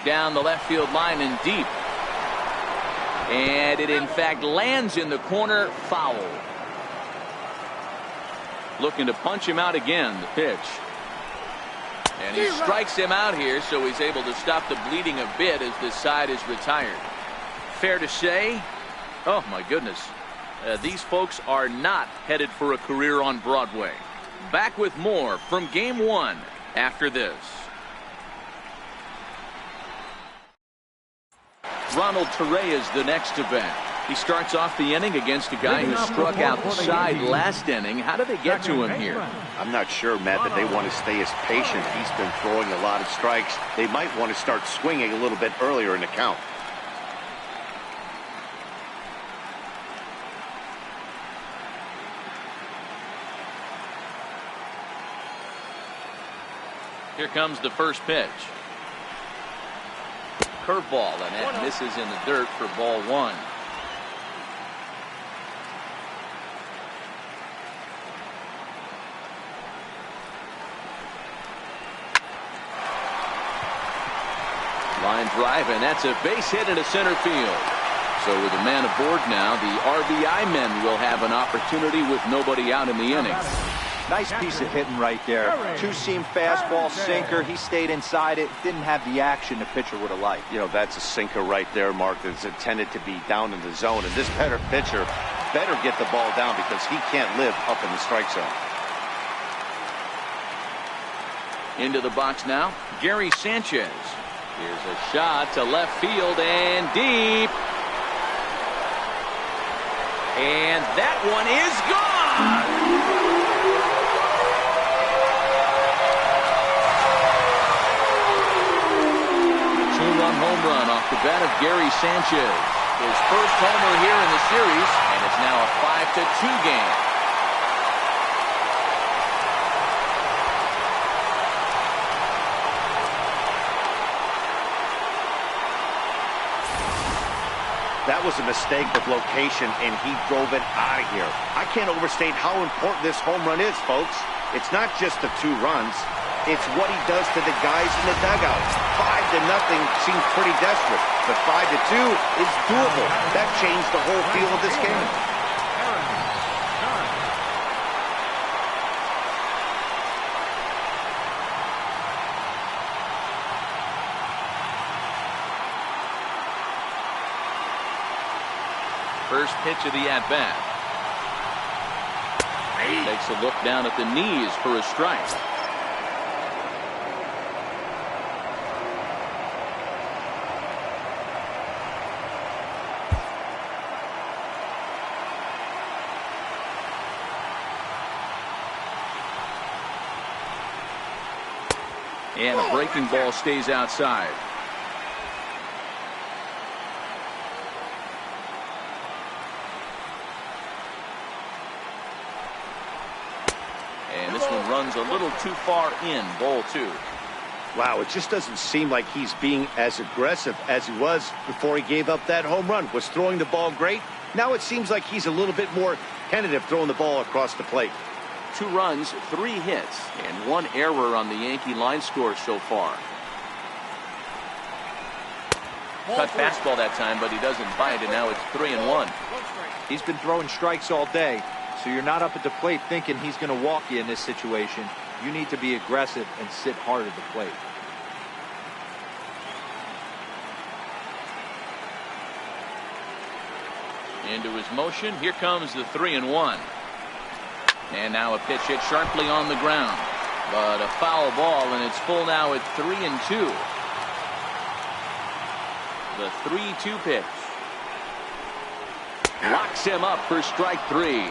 Down the left field line and deep. And it in fact lands in the corner, foul. Looking to punch him out again, the pitch. And he strikes him out here, so he's able to stop the bleeding a bit as this side is retired. Fair to say, oh my goodness, these folks are not headed for a career on Broadway. Back with more from Game 1 after this. Ronald Torreyes the next to bat. He starts off the inning against a guy who struck out the side last inning. How did they get to him here? I'm not sure, Matt, that they want to stay as patient. He's been throwing a lot of strikes. They might want to start swinging a little bit earlier in the count. Here comes the first pitch. Curveball, and that misses in the dirt for ball 1. Line drive, and that's a base hit into center field. So with a man aboard now, the RBI men will have an opportunity with nobody out in the inning. Nice piece of hitting right there. Two-seam fastball, sinker. He stayed inside it. Didn't have the action the pitcher would have liked. You know, that's a sinker right there, Mark, that's intended to be down in the zone. And this pitcher better get the ball down because he can't live up in the strike zone. Into the box now, Gary Sanchez. Here's a shot to left field and deep. And that one is gone. 2-run home run off the bat of Gary Sanchez. His first homer here in the series, and it's now a 5-2 game. That was a mistake with location, and he drove it out of here. I can't overstate how important this home run is, folks. It's not just the 2 runs. It's what he does to the guys in the dugout. 5-0 seems pretty desperate, but 5-2 is doable. That changed the whole feel of this game. First pitch of the at-bat. Takes a look down at the knees for a strike. And a breaking ball stays outside. And this one runs a little too far in, ball 2. Wow, it just doesn't seem like he's being as aggressive as he was before he gave up that home run. Was throwing the ball great. Now it seems like he's a little bit more tentative throwing the ball across the plate. 2 runs, 3 hits, and 1 error on the Yankee line score so far. Cut fastball that time, but he doesn't bite, and now it's 3-1. He's been throwing strikes all day, so you're not up at the plate thinking he's going to walk you in this situation. You need to be aggressive and sit hard at the plate. Into his motion. Here comes the 3-1. And now a pitch hit sharply on the ground. But a foul ball, and it's full now at 3-2. The 3-2 pitch. Locks him up for strike 3.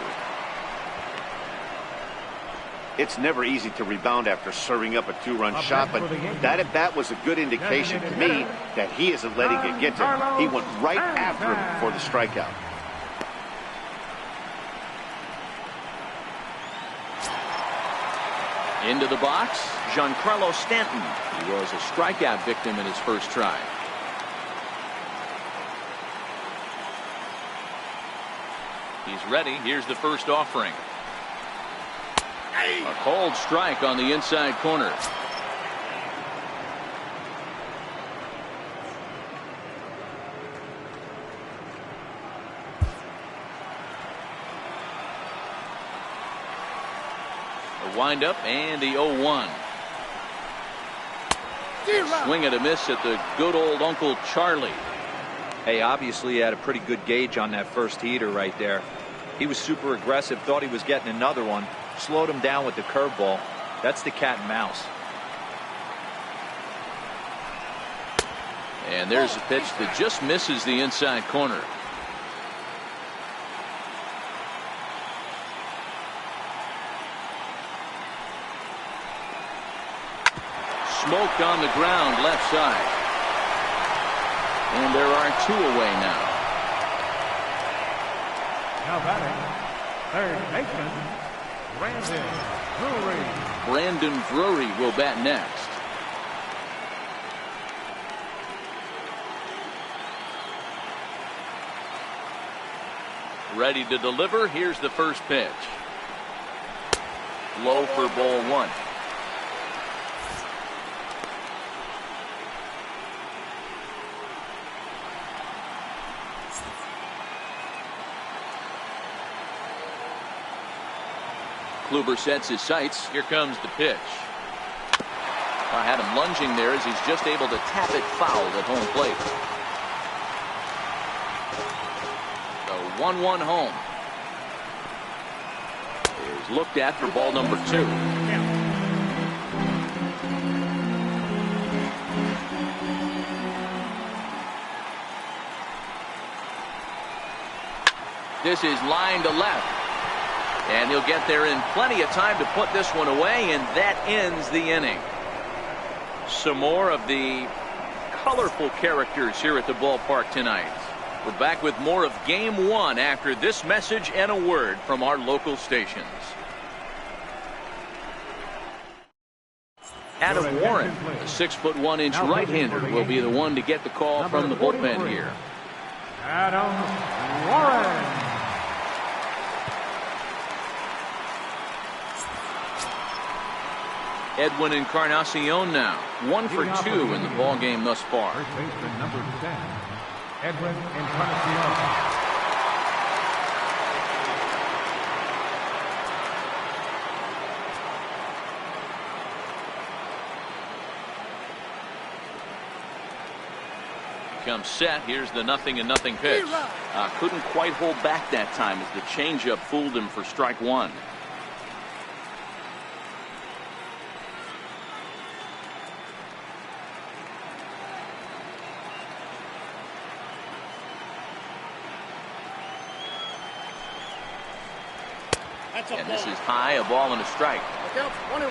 It's never easy to rebound after serving up a 2-run shot, but that at bat was a good indication to me that he isn't letting it get to him. He went right after him for the strikeout. Into the box, Giancarlo Stanton. He was a strikeout victim in his first try. He's ready. Here's the first offering. A cold strike on the inside corner. The windup and the 0-1. Swing and a miss at the good old Uncle Charlie. Hey, obviously he had a pretty good gauge on that first heater right there. He was super aggressive, thought he was getting another one, slowed him down with the curveball. That's the cat and mouse. And there's a pitch that just misses the inside corner. Smoked on the ground left side. And there are 2 away now. Now batting, third baseman, Brandon Drury. Brandon Drury will bat next. Ready to deliver. Here's the first pitch. Low for ball 1. Kluber sets his sights. Here comes the pitch. I had him lunging there as he's just able to tap it foul at home plate. The 1-1 home is looked at for ball number 2. This is line to left. And he'll get there in plenty of time to put this one away, and that ends the inning. Some more of the colorful characters here at the ballpark tonight. We're back with more of Game 1 after this message and a word from our local stations. Adam Warren, a 6'1" right-hander, will be the one to get the call from the bullpen here. Adam Warren. Edwin Encarnacion now, 1 for 2 in the ball game thus far. First baseman number 10, Edwin Encarnacion. Comes set. Here's the 0-0 pitch. Couldn't quite hold back that time as the changeup fooled him for strike 1. And this is high, a ball and a strike. Look out, 1-1.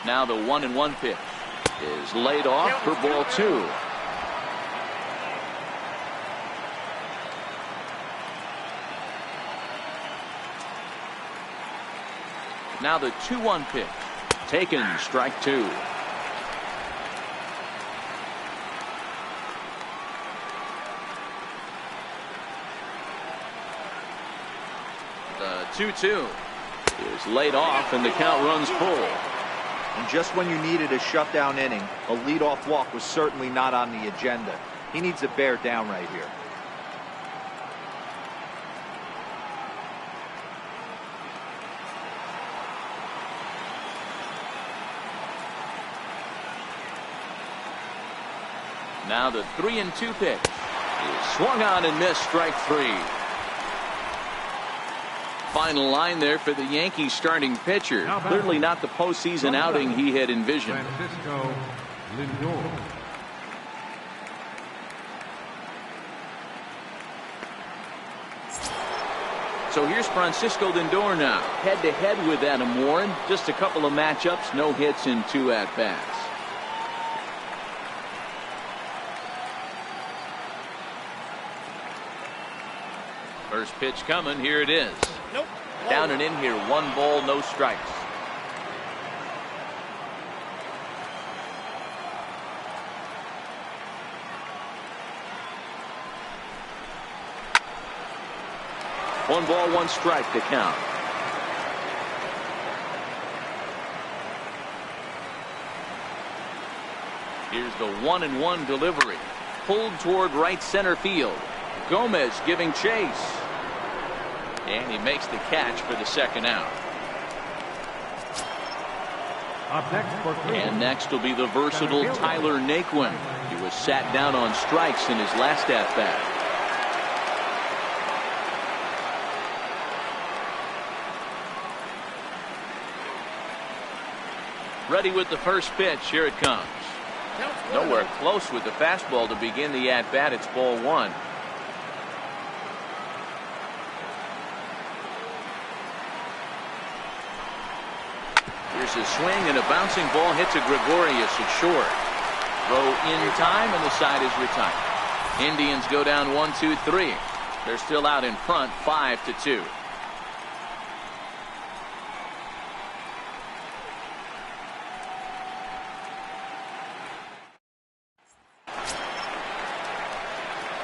Now the 1-1 pitch is laid off for ball 2. Now the 2-1 pitch, taken, strike 2. The 2-2 is laid off, and the count runs full. And just when you needed a shutdown inning, a leadoff walk was certainly not on the agenda. He needs to bear down right here. Now the 3-2 pitch is swung on and missed, strike 3. Final line there for the Yankees starting pitcher. Clearly not the postseason outing he had envisioned. Francisco Lindor. So here's Francisco Lindor now, head-to-head with Adam Warren. Just a couple of matchups, no hits in 2 at-bats. First pitch coming, here it is. Nope. Down and in here, 1 ball, no strikes. One ball, 1 strike to count. Here's the 1-1 delivery. Pulled toward right center field. Gomez giving chase. And he makes the catch for the second out. Up next for Cleveland. And next will be the versatile Tyler Naquin. He was sat down on strikes in his last at-bat. Ready with the first pitch. Here it comes. Nowhere close with the fastball to begin the at-bat. It's ball 1. Here's a swing, and a bouncing ball hits a Gregorius at short. Throw in time, and the side is retired. Indians go down 1-2-3. They're still out in front, 5-2.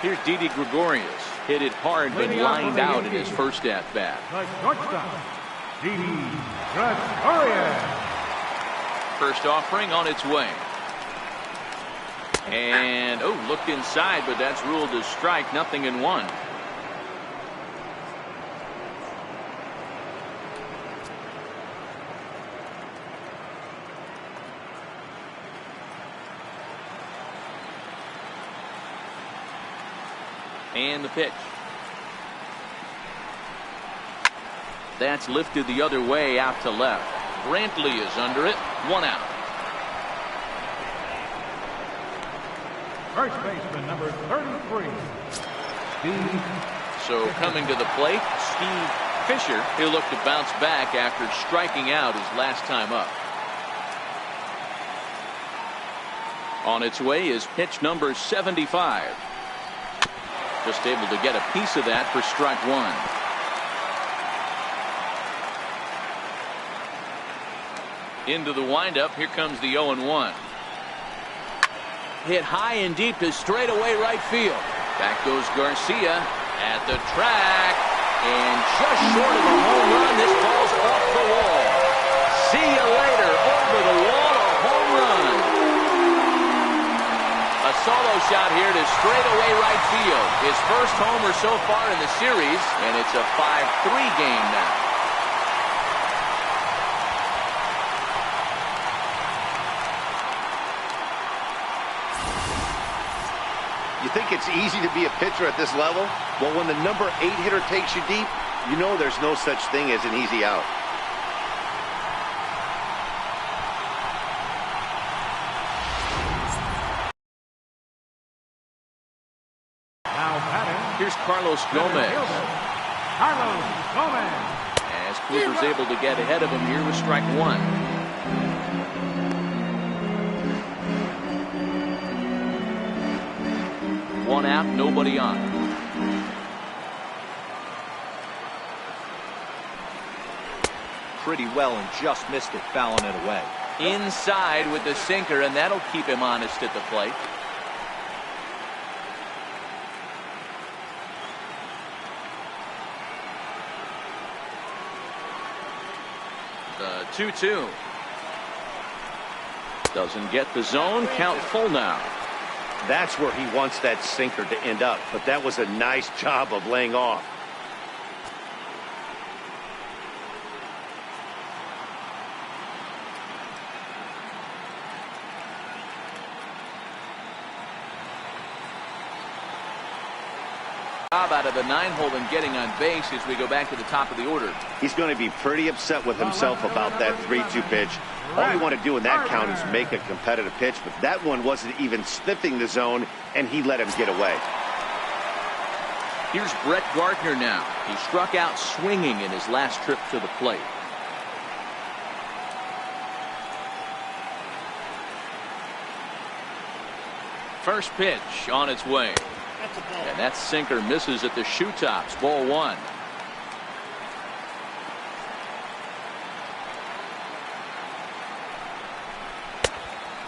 Here's Didi Gregorius. Hit it hard, but lined out in his first at-bat. The shortstop, Didi Gregorius. First offering on its way. And, oh, looked inside, but that's ruled as strike, 0-1. And the pitch. That's lifted the other way out to left. Brantley is under it. 1 out. First baseman, number 33. Steve. So coming to the plate, Steve Fisher. He'll look to bounce back after striking out his last time up. On its way is pitch number 75. Just able to get a piece of that for strike 1. Into the windup. Here comes the 0-1. Hit high and deep to straightaway right field. Back goes Garcia at the track. And just short of a home run, this ball's off the wall. See you later. Over the wall, a home run. A solo shot here to straightaway right field. His first homer so far in the series, and it's a 5-3 game now. You think it's easy to be a pitcher at this level? Well, when the number 8 hitter takes you deep, you know there's no such thing as an easy out. Now Madden. Here's Carlos Gomez. Carlos Gomez. As Kluber's able to get ahead of him here with strike 1. 1 out, nobody on. Pretty well and just missed it, fouling it away. Inside with the sinker, and that'll keep him honest at the plate. The 2-2. Doesn't get the zone. Count full now. That's where he wants that sinker to end up, but that was a nice job of laying off. Out of the 9-hole and getting on base as we go back to the top of the order. He's going to be pretty upset with himself about that 3-2 pitch. All you want to do in that count is make a competitive pitch, but that one wasn't even sniffing the zone, and he let him get away. Here's Brett Gardner now. He struck out swinging in his last trip to the plate. First pitch on its way. And that sinker misses at the shoe tops. Ball 1.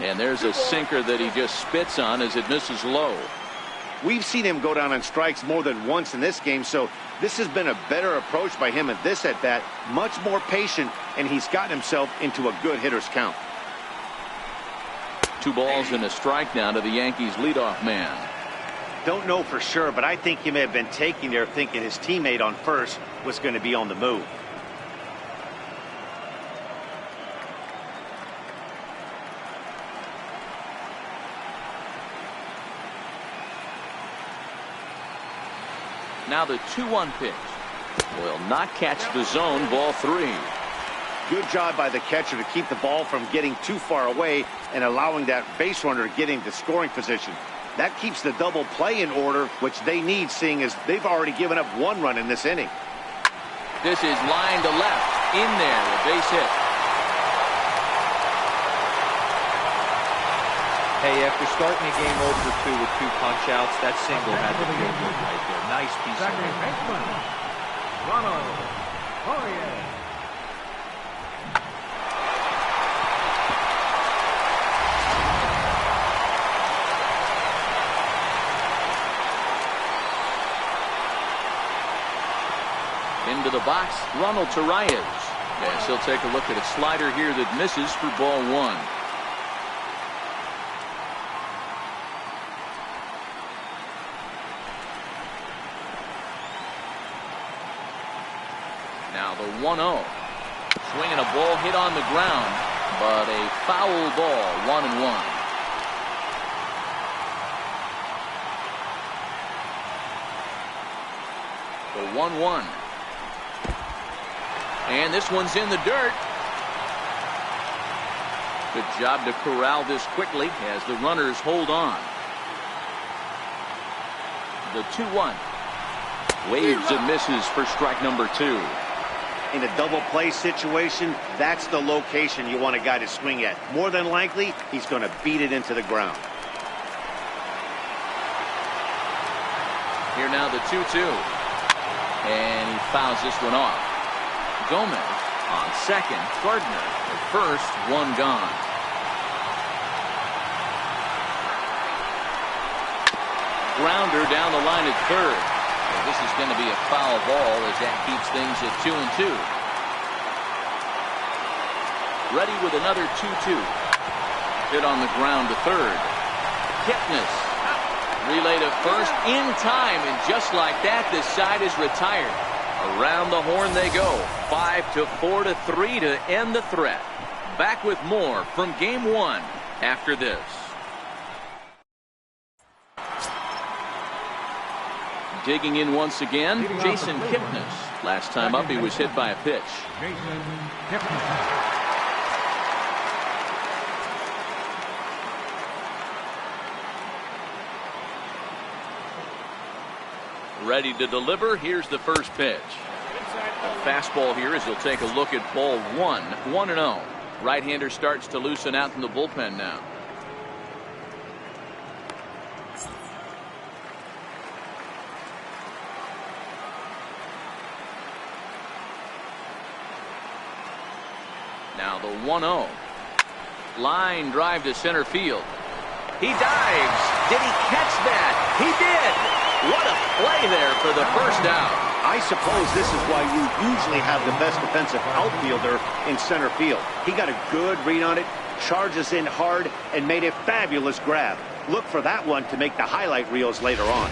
And there's a sinker that he just spits on as it misses low. We've seen him go down on strikes more than once in this game, so this has been a better approach by him at this at-bat. Much more patient, and he's gotten himself into a good hitter's count. 2 balls and a strike now to the Yankees leadoff man. Don't know for sure, but I think he may have been taking there thinking his teammate on first was going to be on the move. Now the 2-1 pitch. Will not catch the zone. Ball 3. Good job by the catcher to keep the ball from getting too far away and allowing that base runner to get into scoring position. That keeps the double play in order, which they need, seeing as they've already given up 1 run in this inning. This is line to left. In there, a base hit. Hey, after starting a game over 2 with 2 punch-outs, that single had to feel good right there. Nice piece of Second baseman, Ronald Poirier. Into the box, Ronald Torreyes. Yes, he'll take a look at a slider here that misses for ball 1. Now the 1-0. Swinging a ball hit on the ground, but a foul ball, 1-1. The 1-1. And this one's in the dirt. Good job to corral this quickly as the runners hold on. The 2-1. Waves and misses for strike number 2. In a double play situation, that's the location you want a guy to swing at. More than likely, he's going to beat it into the ground. Here now the 2-2. And he fouls this one off. Gomez on second. Gardner at first. One gone. Grounder down the line at third. This is going to be a foul ball as that keeps things at 2-2. Ready with another 2-2. Hit on the ground to third. Kipnis. Relay to first in time, and just like that, this side is retired. Around the horn they go. 5-4-3 to end the threat. Back with more from Game 1 after this. Digging in once again, Jason Kipnis. Last time up, he was hit by a pitch. Jason Kipnis. Ready to deliver. Here's the first pitch. A fastball here as he'll take a look at ball 1. 1-0. Right-hander starts to loosen out in the bullpen now. Now the 1-0. Line drive to center field. He dives. Did he catch that? He did. What a play there for the first out. I suppose this is why you usually have the best defensive outfielder in center field. He got a good read on it, charges in hard, and made a fabulous grab. Look for that one to make the highlight reels later on.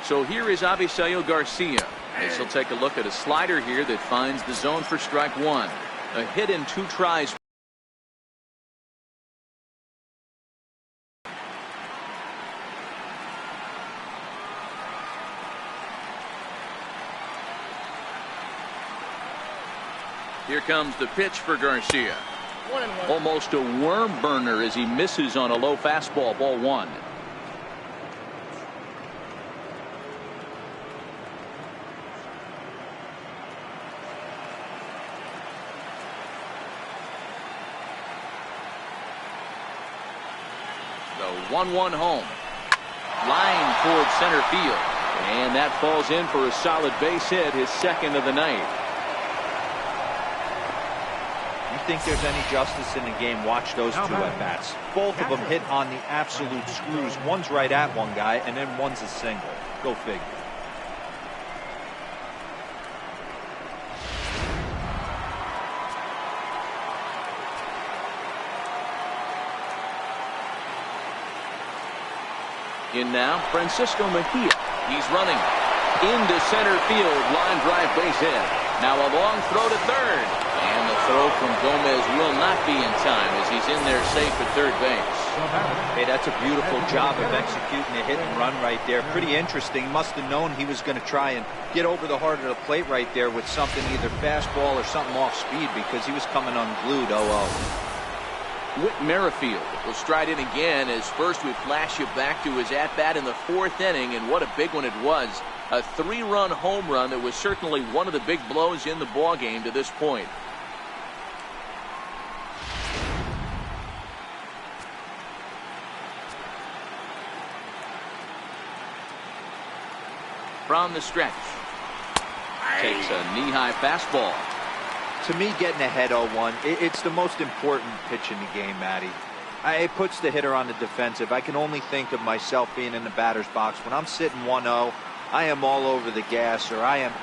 So here is Avisail Garcia as he'll take a look at a slider here that finds the zone for strike 1. A hit in 2 tries. Here comes the pitch for Garcia. 1-1. Almost a worm burner as he misses on a low fastball. Ball 1. The 1-1 home. Line towards center field. And that falls in for a solid base hit, his second of the night. Think there's any justice in the game, watch those 2 at-bats. Both of them hit on the absolute screws. One's right at one guy, and then one's a single. Go figure. In now, Francisco Mejia. He's running into center field. Line drive base hit. Now a long throw to third. And the throw from Gomez will not be in time as he's in there safe at third base. Hey, that's a beautiful job of executing a hit and run right there. Pretty interesting. Must have known he was going to try and get over the heart of the plate right there with something, either fastball or something off speed, because he was coming unglued. 0-0. Whit Merrifield will stride in again as first we flash you back to his at-bat in the 4th inning, and what a big one it was. A 3-run home run that was certainly one of the big blows in the ballgame to this point. From the stretch. Takes a knee-high fastball. To me, getting ahead 0-1, it's the most important pitch in the game, Matty. It puts the hitter on the defensive. I can only think of myself being in the batter's box. When I'm sitting 1-0, I am all over the gas, or I am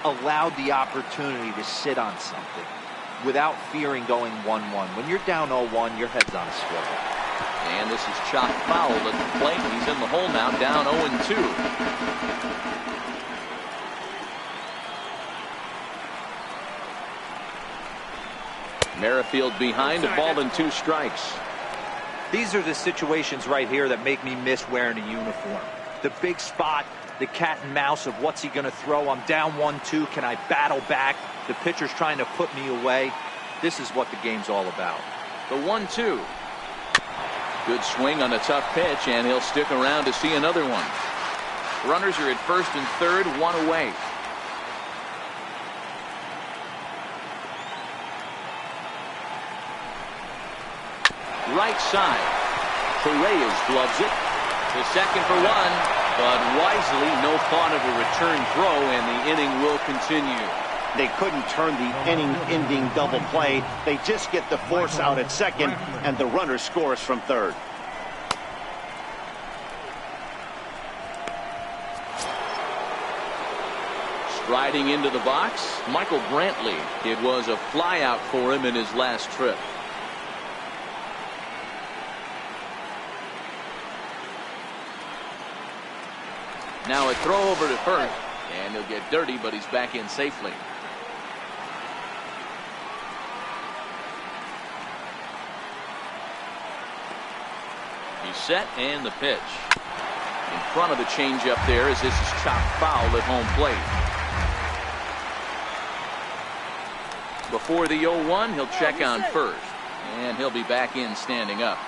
allowed the opportunity to sit on something without fearing going 1-1. When you're down 0-1, your head's on a swivel. And this is chopped foul at the plate. He's in the hole now, down 0-2. Merrifield behind, a ball and 2 strikes. These are the situations right here that make me miss wearing a uniform. The big spot, the cat and mouse of what's he going to throw. I'm down 1-2. Can I battle back? The pitcher's trying to put me away. This is what the game's all about. The 1-2. Good swing on a tough pitch, and he'll stick around to see another one. Runners are at first and third, 1 away. Right side. Correas gloves it. The second for 1, but wisely, no thought of a return throw, and the inning will continue. They couldn't turn the inning-ending double play. They just get the force out at second, and the runner scores from third. Striding into the box, Michael Brantley. It was a flyout for him in his last trip. Now a throw over to first, and he'll get dirty, but he's back in safely. He's set, and the pitch. In front of the changeup there as this is chopped foul at home plate. Before the 0-1, he'll check on first, and he'll be back in standing up.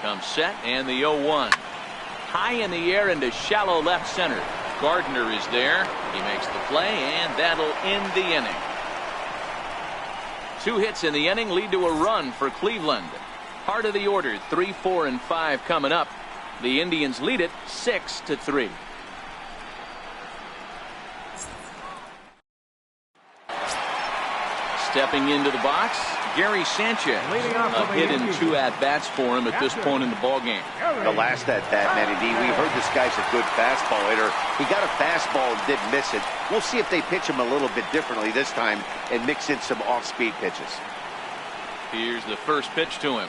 Comes set, and the 0-1. High in the air into shallow left center. Gardner is there. He makes the play, and that'll end the inning. 2 hits in the inning lead to a run for Cleveland. Heart of the order, 3, 4, and 5 coming up. The Indians lead it 6-3. Stepping into the box, Gary Sanchez. A hit and 2 at-bats for him at this point in the ballgame. The last at-bat, Matty D, we heard this guy's a good fastball hitter. He got a fastball and didn't miss it. We'll see if they pitch him a little bit differently this time and mix in some off-speed pitches. Here's the first pitch to him.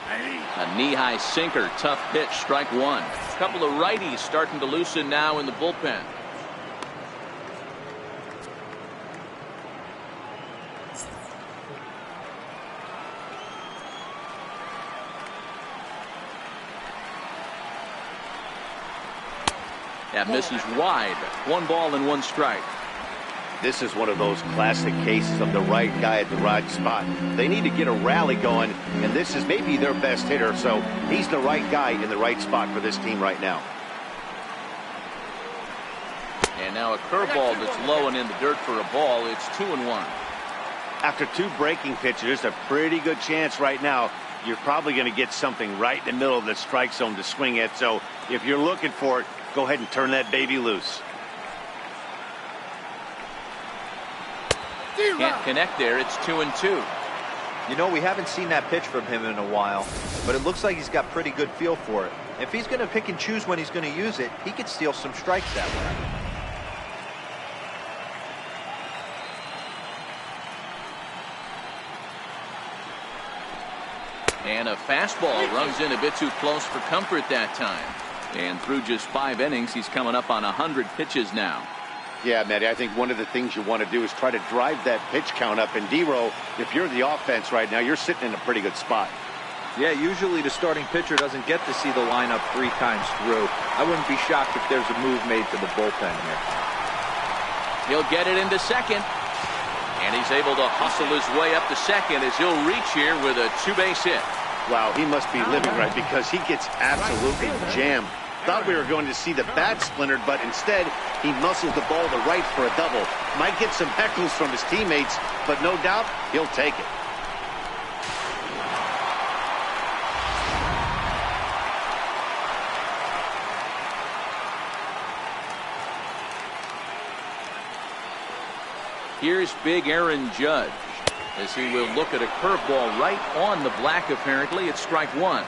A knee-high sinker, tough pitch, strike 1. A couple of righties starting to loosen now in the bullpen. That misses wide. 1 ball and 1 strike. This is one of those classic cases of the right guy at the right spot. They need to get a rally going, and this is maybe their best hitter, so he's the right guy in the right spot for this team right now. And now a curveball that's low and in the dirt for a ball. It's 2-1. After 2 breaking pitches, a pretty good chance right now. You're probably going to get something right in the middle of the strike zone to swing at, so if you're looking for it, go ahead and turn that baby loose. Can't connect there. It's 2-2. You know, we haven't seen that pitch from him in a while, but it looks like he's got pretty good feel for it. If he's going to pick and choose when he's going to use it, he could steal some strikes that way. And a fastball runs in a bit too close for comfort that time. And through just 5 innings, he's coming up on 100 pitches now. Yeah, Matty, I think one of the things you want to do is try to drive that pitch count up. And D-Row, if you're the offense right now, you're sitting in a pretty good spot. Yeah, usually the starting pitcher doesn't get to see the lineup 3 times through. I wouldn't be shocked if there's a move made to the bullpen here. He'll get it into second. And he's able to hustle his way up to second as he'll reach here with a 2-base hit. Wow, he must be living right because he gets absolutely jammed. Thought we were going to see the bat splintered, but instead he muscled the ball to right for a double. Might get some heckles from his teammates, but no doubt he'll take it. Here's big Aaron Judge as he will look at a curveball right on the black. Apparently it's strike 1.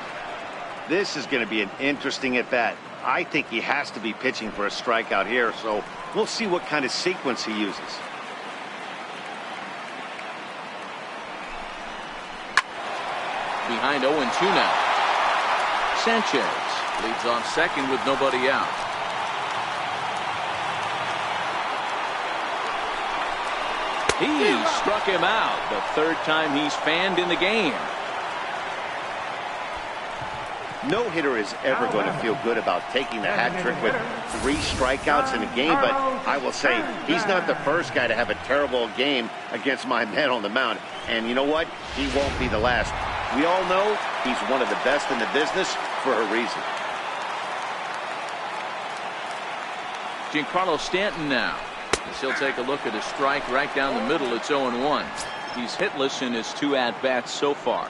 This is going to be an interesting at bat. I think he has to be pitching for a strikeout here, so we'll see what kind of sequence he uses. behind 0-2 now. Sanchez leads off second with nobody out. He struck him out. The third time he's fanned in the game. No hitter is ever going to feel good about taking the hat trick with 3 strikeouts in a game, but I will say he's not the first guy to have a terrible game against my man on the mound. And you know what? He won't be the last. We all know he's one of the best in the business for a reason. Giancarlo Stanton now. As he'll take a look at a strike right down the middle. It's 0-1. He's hitless in his 2 at-bats so far.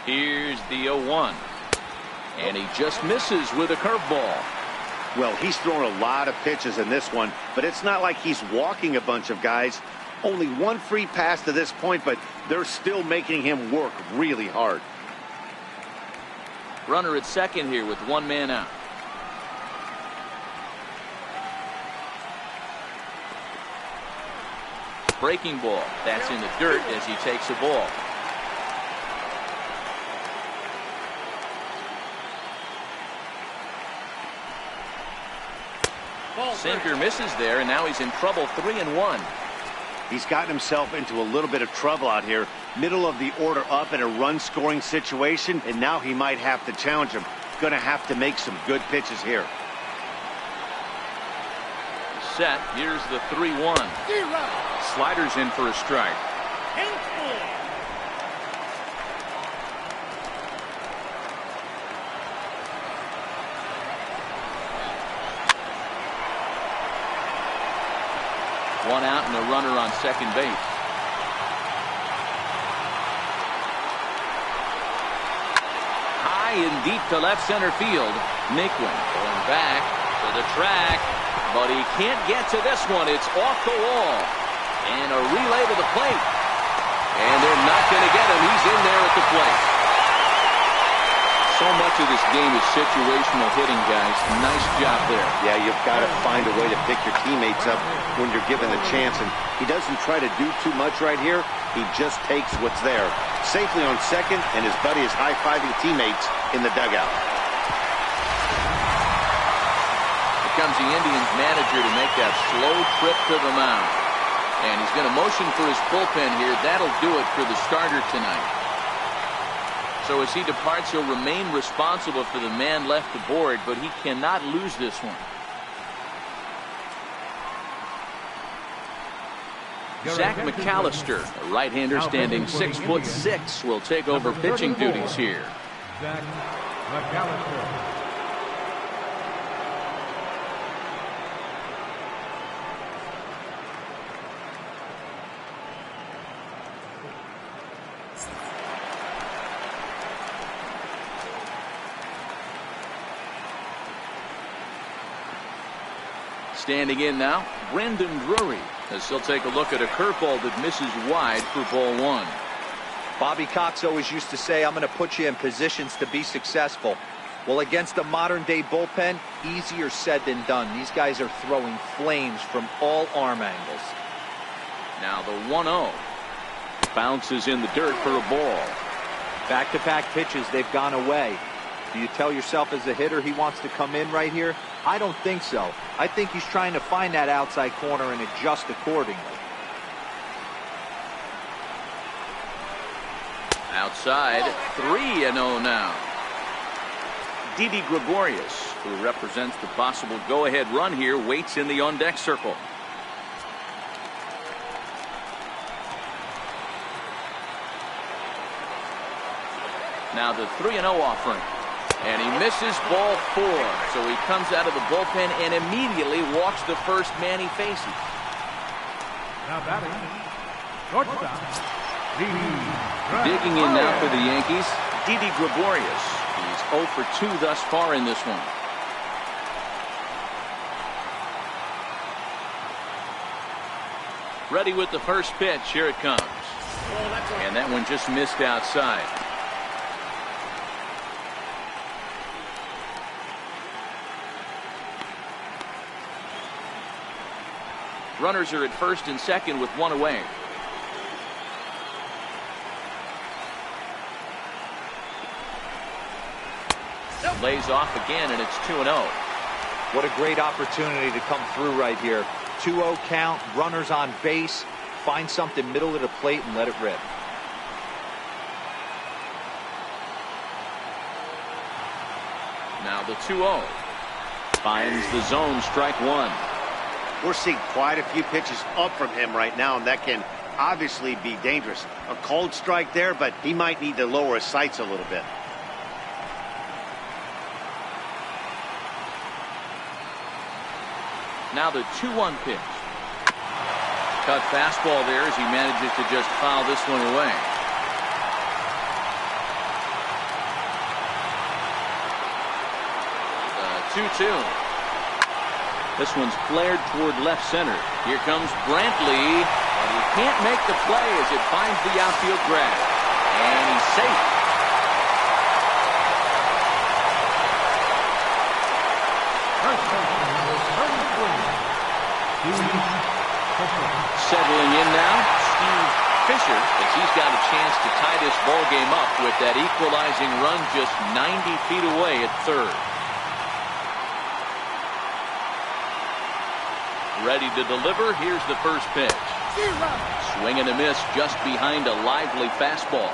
Here's the 0-1. And he just misses with a curveball. Well, he's thrown a lot of pitches in this one, but it's not like he's walking a bunch of guys. Only 1 free pass to this point, but they're still making him work really hard. Runner at second here with 1 man out. Breaking ball. That's in the dirt as he takes a ball. Sinker misses there, and now he's in trouble. 3-1. He's gotten himself into a little bit of trouble out here. Middle of the order up in a run-scoring situation, and now he might have to challenge him. Going to have to make some good pitches here. Set. Here's the 3-1. Sliders in for a strike. One out and a runner on second base. High and deep to left center field. Naquin going back to the track, but he can't get to this one. It's off the wall. And a relay to the plate. And they're not going to get him. He's in there at the plate. So much of this game is situational hitting, guys. Nice job there. Yeah, you've got to find a way to pick your teammates up when you're given the chance. And he doesn't try to do too much right here. He just takes what's there. Safely on second, and his buddy is high-fiving teammates in the dugout. Here comes the Indians manager to make that slow trip to the mound. And he's going to motion for his bullpen here. That'll do it for the starter tonight. So as he departs, he'll remain responsible for the man left aboard, but he cannot lose this one. Zach McAllister, a right-hander standing 6'6", will take over pitching duties here. Zach McAllister. Standing in now, Brandon Drury, as he'll take a look at a curveball that misses wide for ball 1. Bobby Cox always used to say, I'm going to put you in positions to be successful. Well, against a modern-day bullpen, easier said than done. These guys are throwing flames from all arm angles. Now the 1-0. Bounces in the dirt for a ball. Back-to-back pitches, they've gone away. Do you tell yourself as a hitter he wants to come in right here? I don't think so. I think he's trying to find that outside corner and adjust accordingly. Outside, 3-0 now. Didi Gregorius, who represents the possible go-ahead run here, waits in the on-deck circle. Now the 3-0 offering. And he misses ball 4. So he comes out of the bullpen and immediately walks the first man he faces. Now batting, shortstop, Didi. Digging in now for the Yankees, Didi Gregorius. He's 0 for 2 thus far in this one. Ready with the first pitch. Here it comes. And that one just missed outside. Runners are at first and second with one away. Lays off again, and it's 2-0. What a great opportunity to come through right here. 2-0 count, runners on base. Find something middle of the plate and let it rip. Now the 2-0. Finds the zone, strike one. We're seeing quite a few pitches up from him right now, and that can obviously be dangerous. A cold strike there, but he might need to lower his sights a little bit. Now the 2-1 pitch. Cut fastball there as he manages to just foul this one away. The 2-2. This one's flared toward left center. Here comes Brantley, but he can't make the play as it finds the outfield grab. And he's safe. Settling in now, Steve Fisher, as he's got a chance to tie this ball game up with that equalizing run just 90 feet away at third. Ready to deliver. Here's the first pitch. Swing and a miss just behind a lively fastball.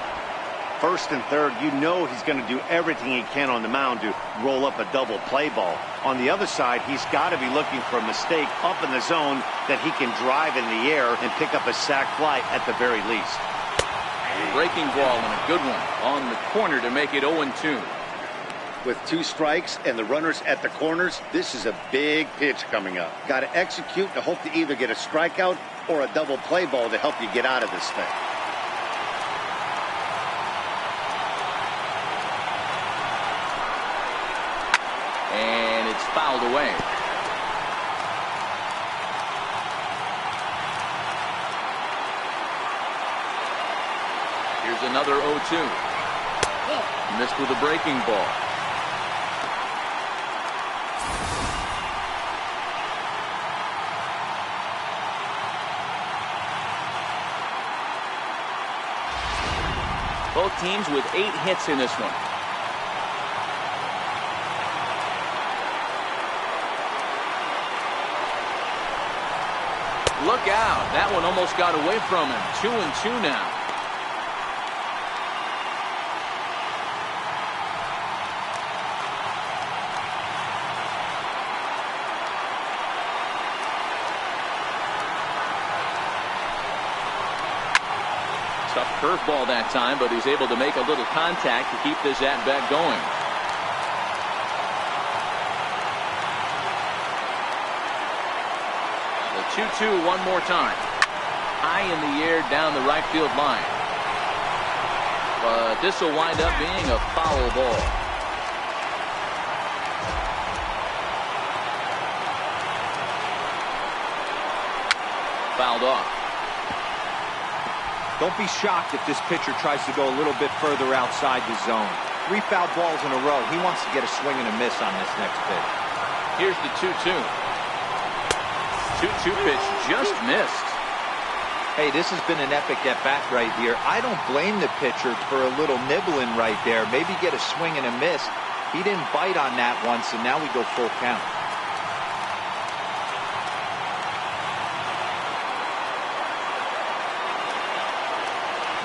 First and third, you know he's going to do everything he can on the mound to roll up a double play ball. On the other side, he's got to be looking for a mistake up in the zone that he can drive in the air and pick up a sac fly at the very least. Breaking ball and a good one on the corner to make it 0-2. With 2 strikes and the runners at the corners, this is a big pitch coming up. Got to execute to hope to either get a strikeout or a double play ball to help you get out of this thing. And it's fouled away. Here's another 0-2. Missed with a breaking ball. Both teams with 8 hits in this one. Look out. That one almost got away from him. 2-2 now. Tough curveball that time, but he's able to make a little contact to keep this at-bat going. The 2-2 one more time. High in the air down the right field line. But this will wind up being a foul ball. Fouled off. Don't be shocked if this pitcher tries to go a little bit further outside the zone. 3 foul balls in a row. He wants to get a swing and a miss on this next pitch. Here's the 2-2. 2-2 pitch just missed. Hey, this has been an epic at-bat right here. I don't blame the pitcher for a little nibbling right there. Maybe get a swing and a miss. He didn't bite on that once, and now we go full count.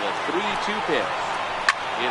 The 3-2 pitch. It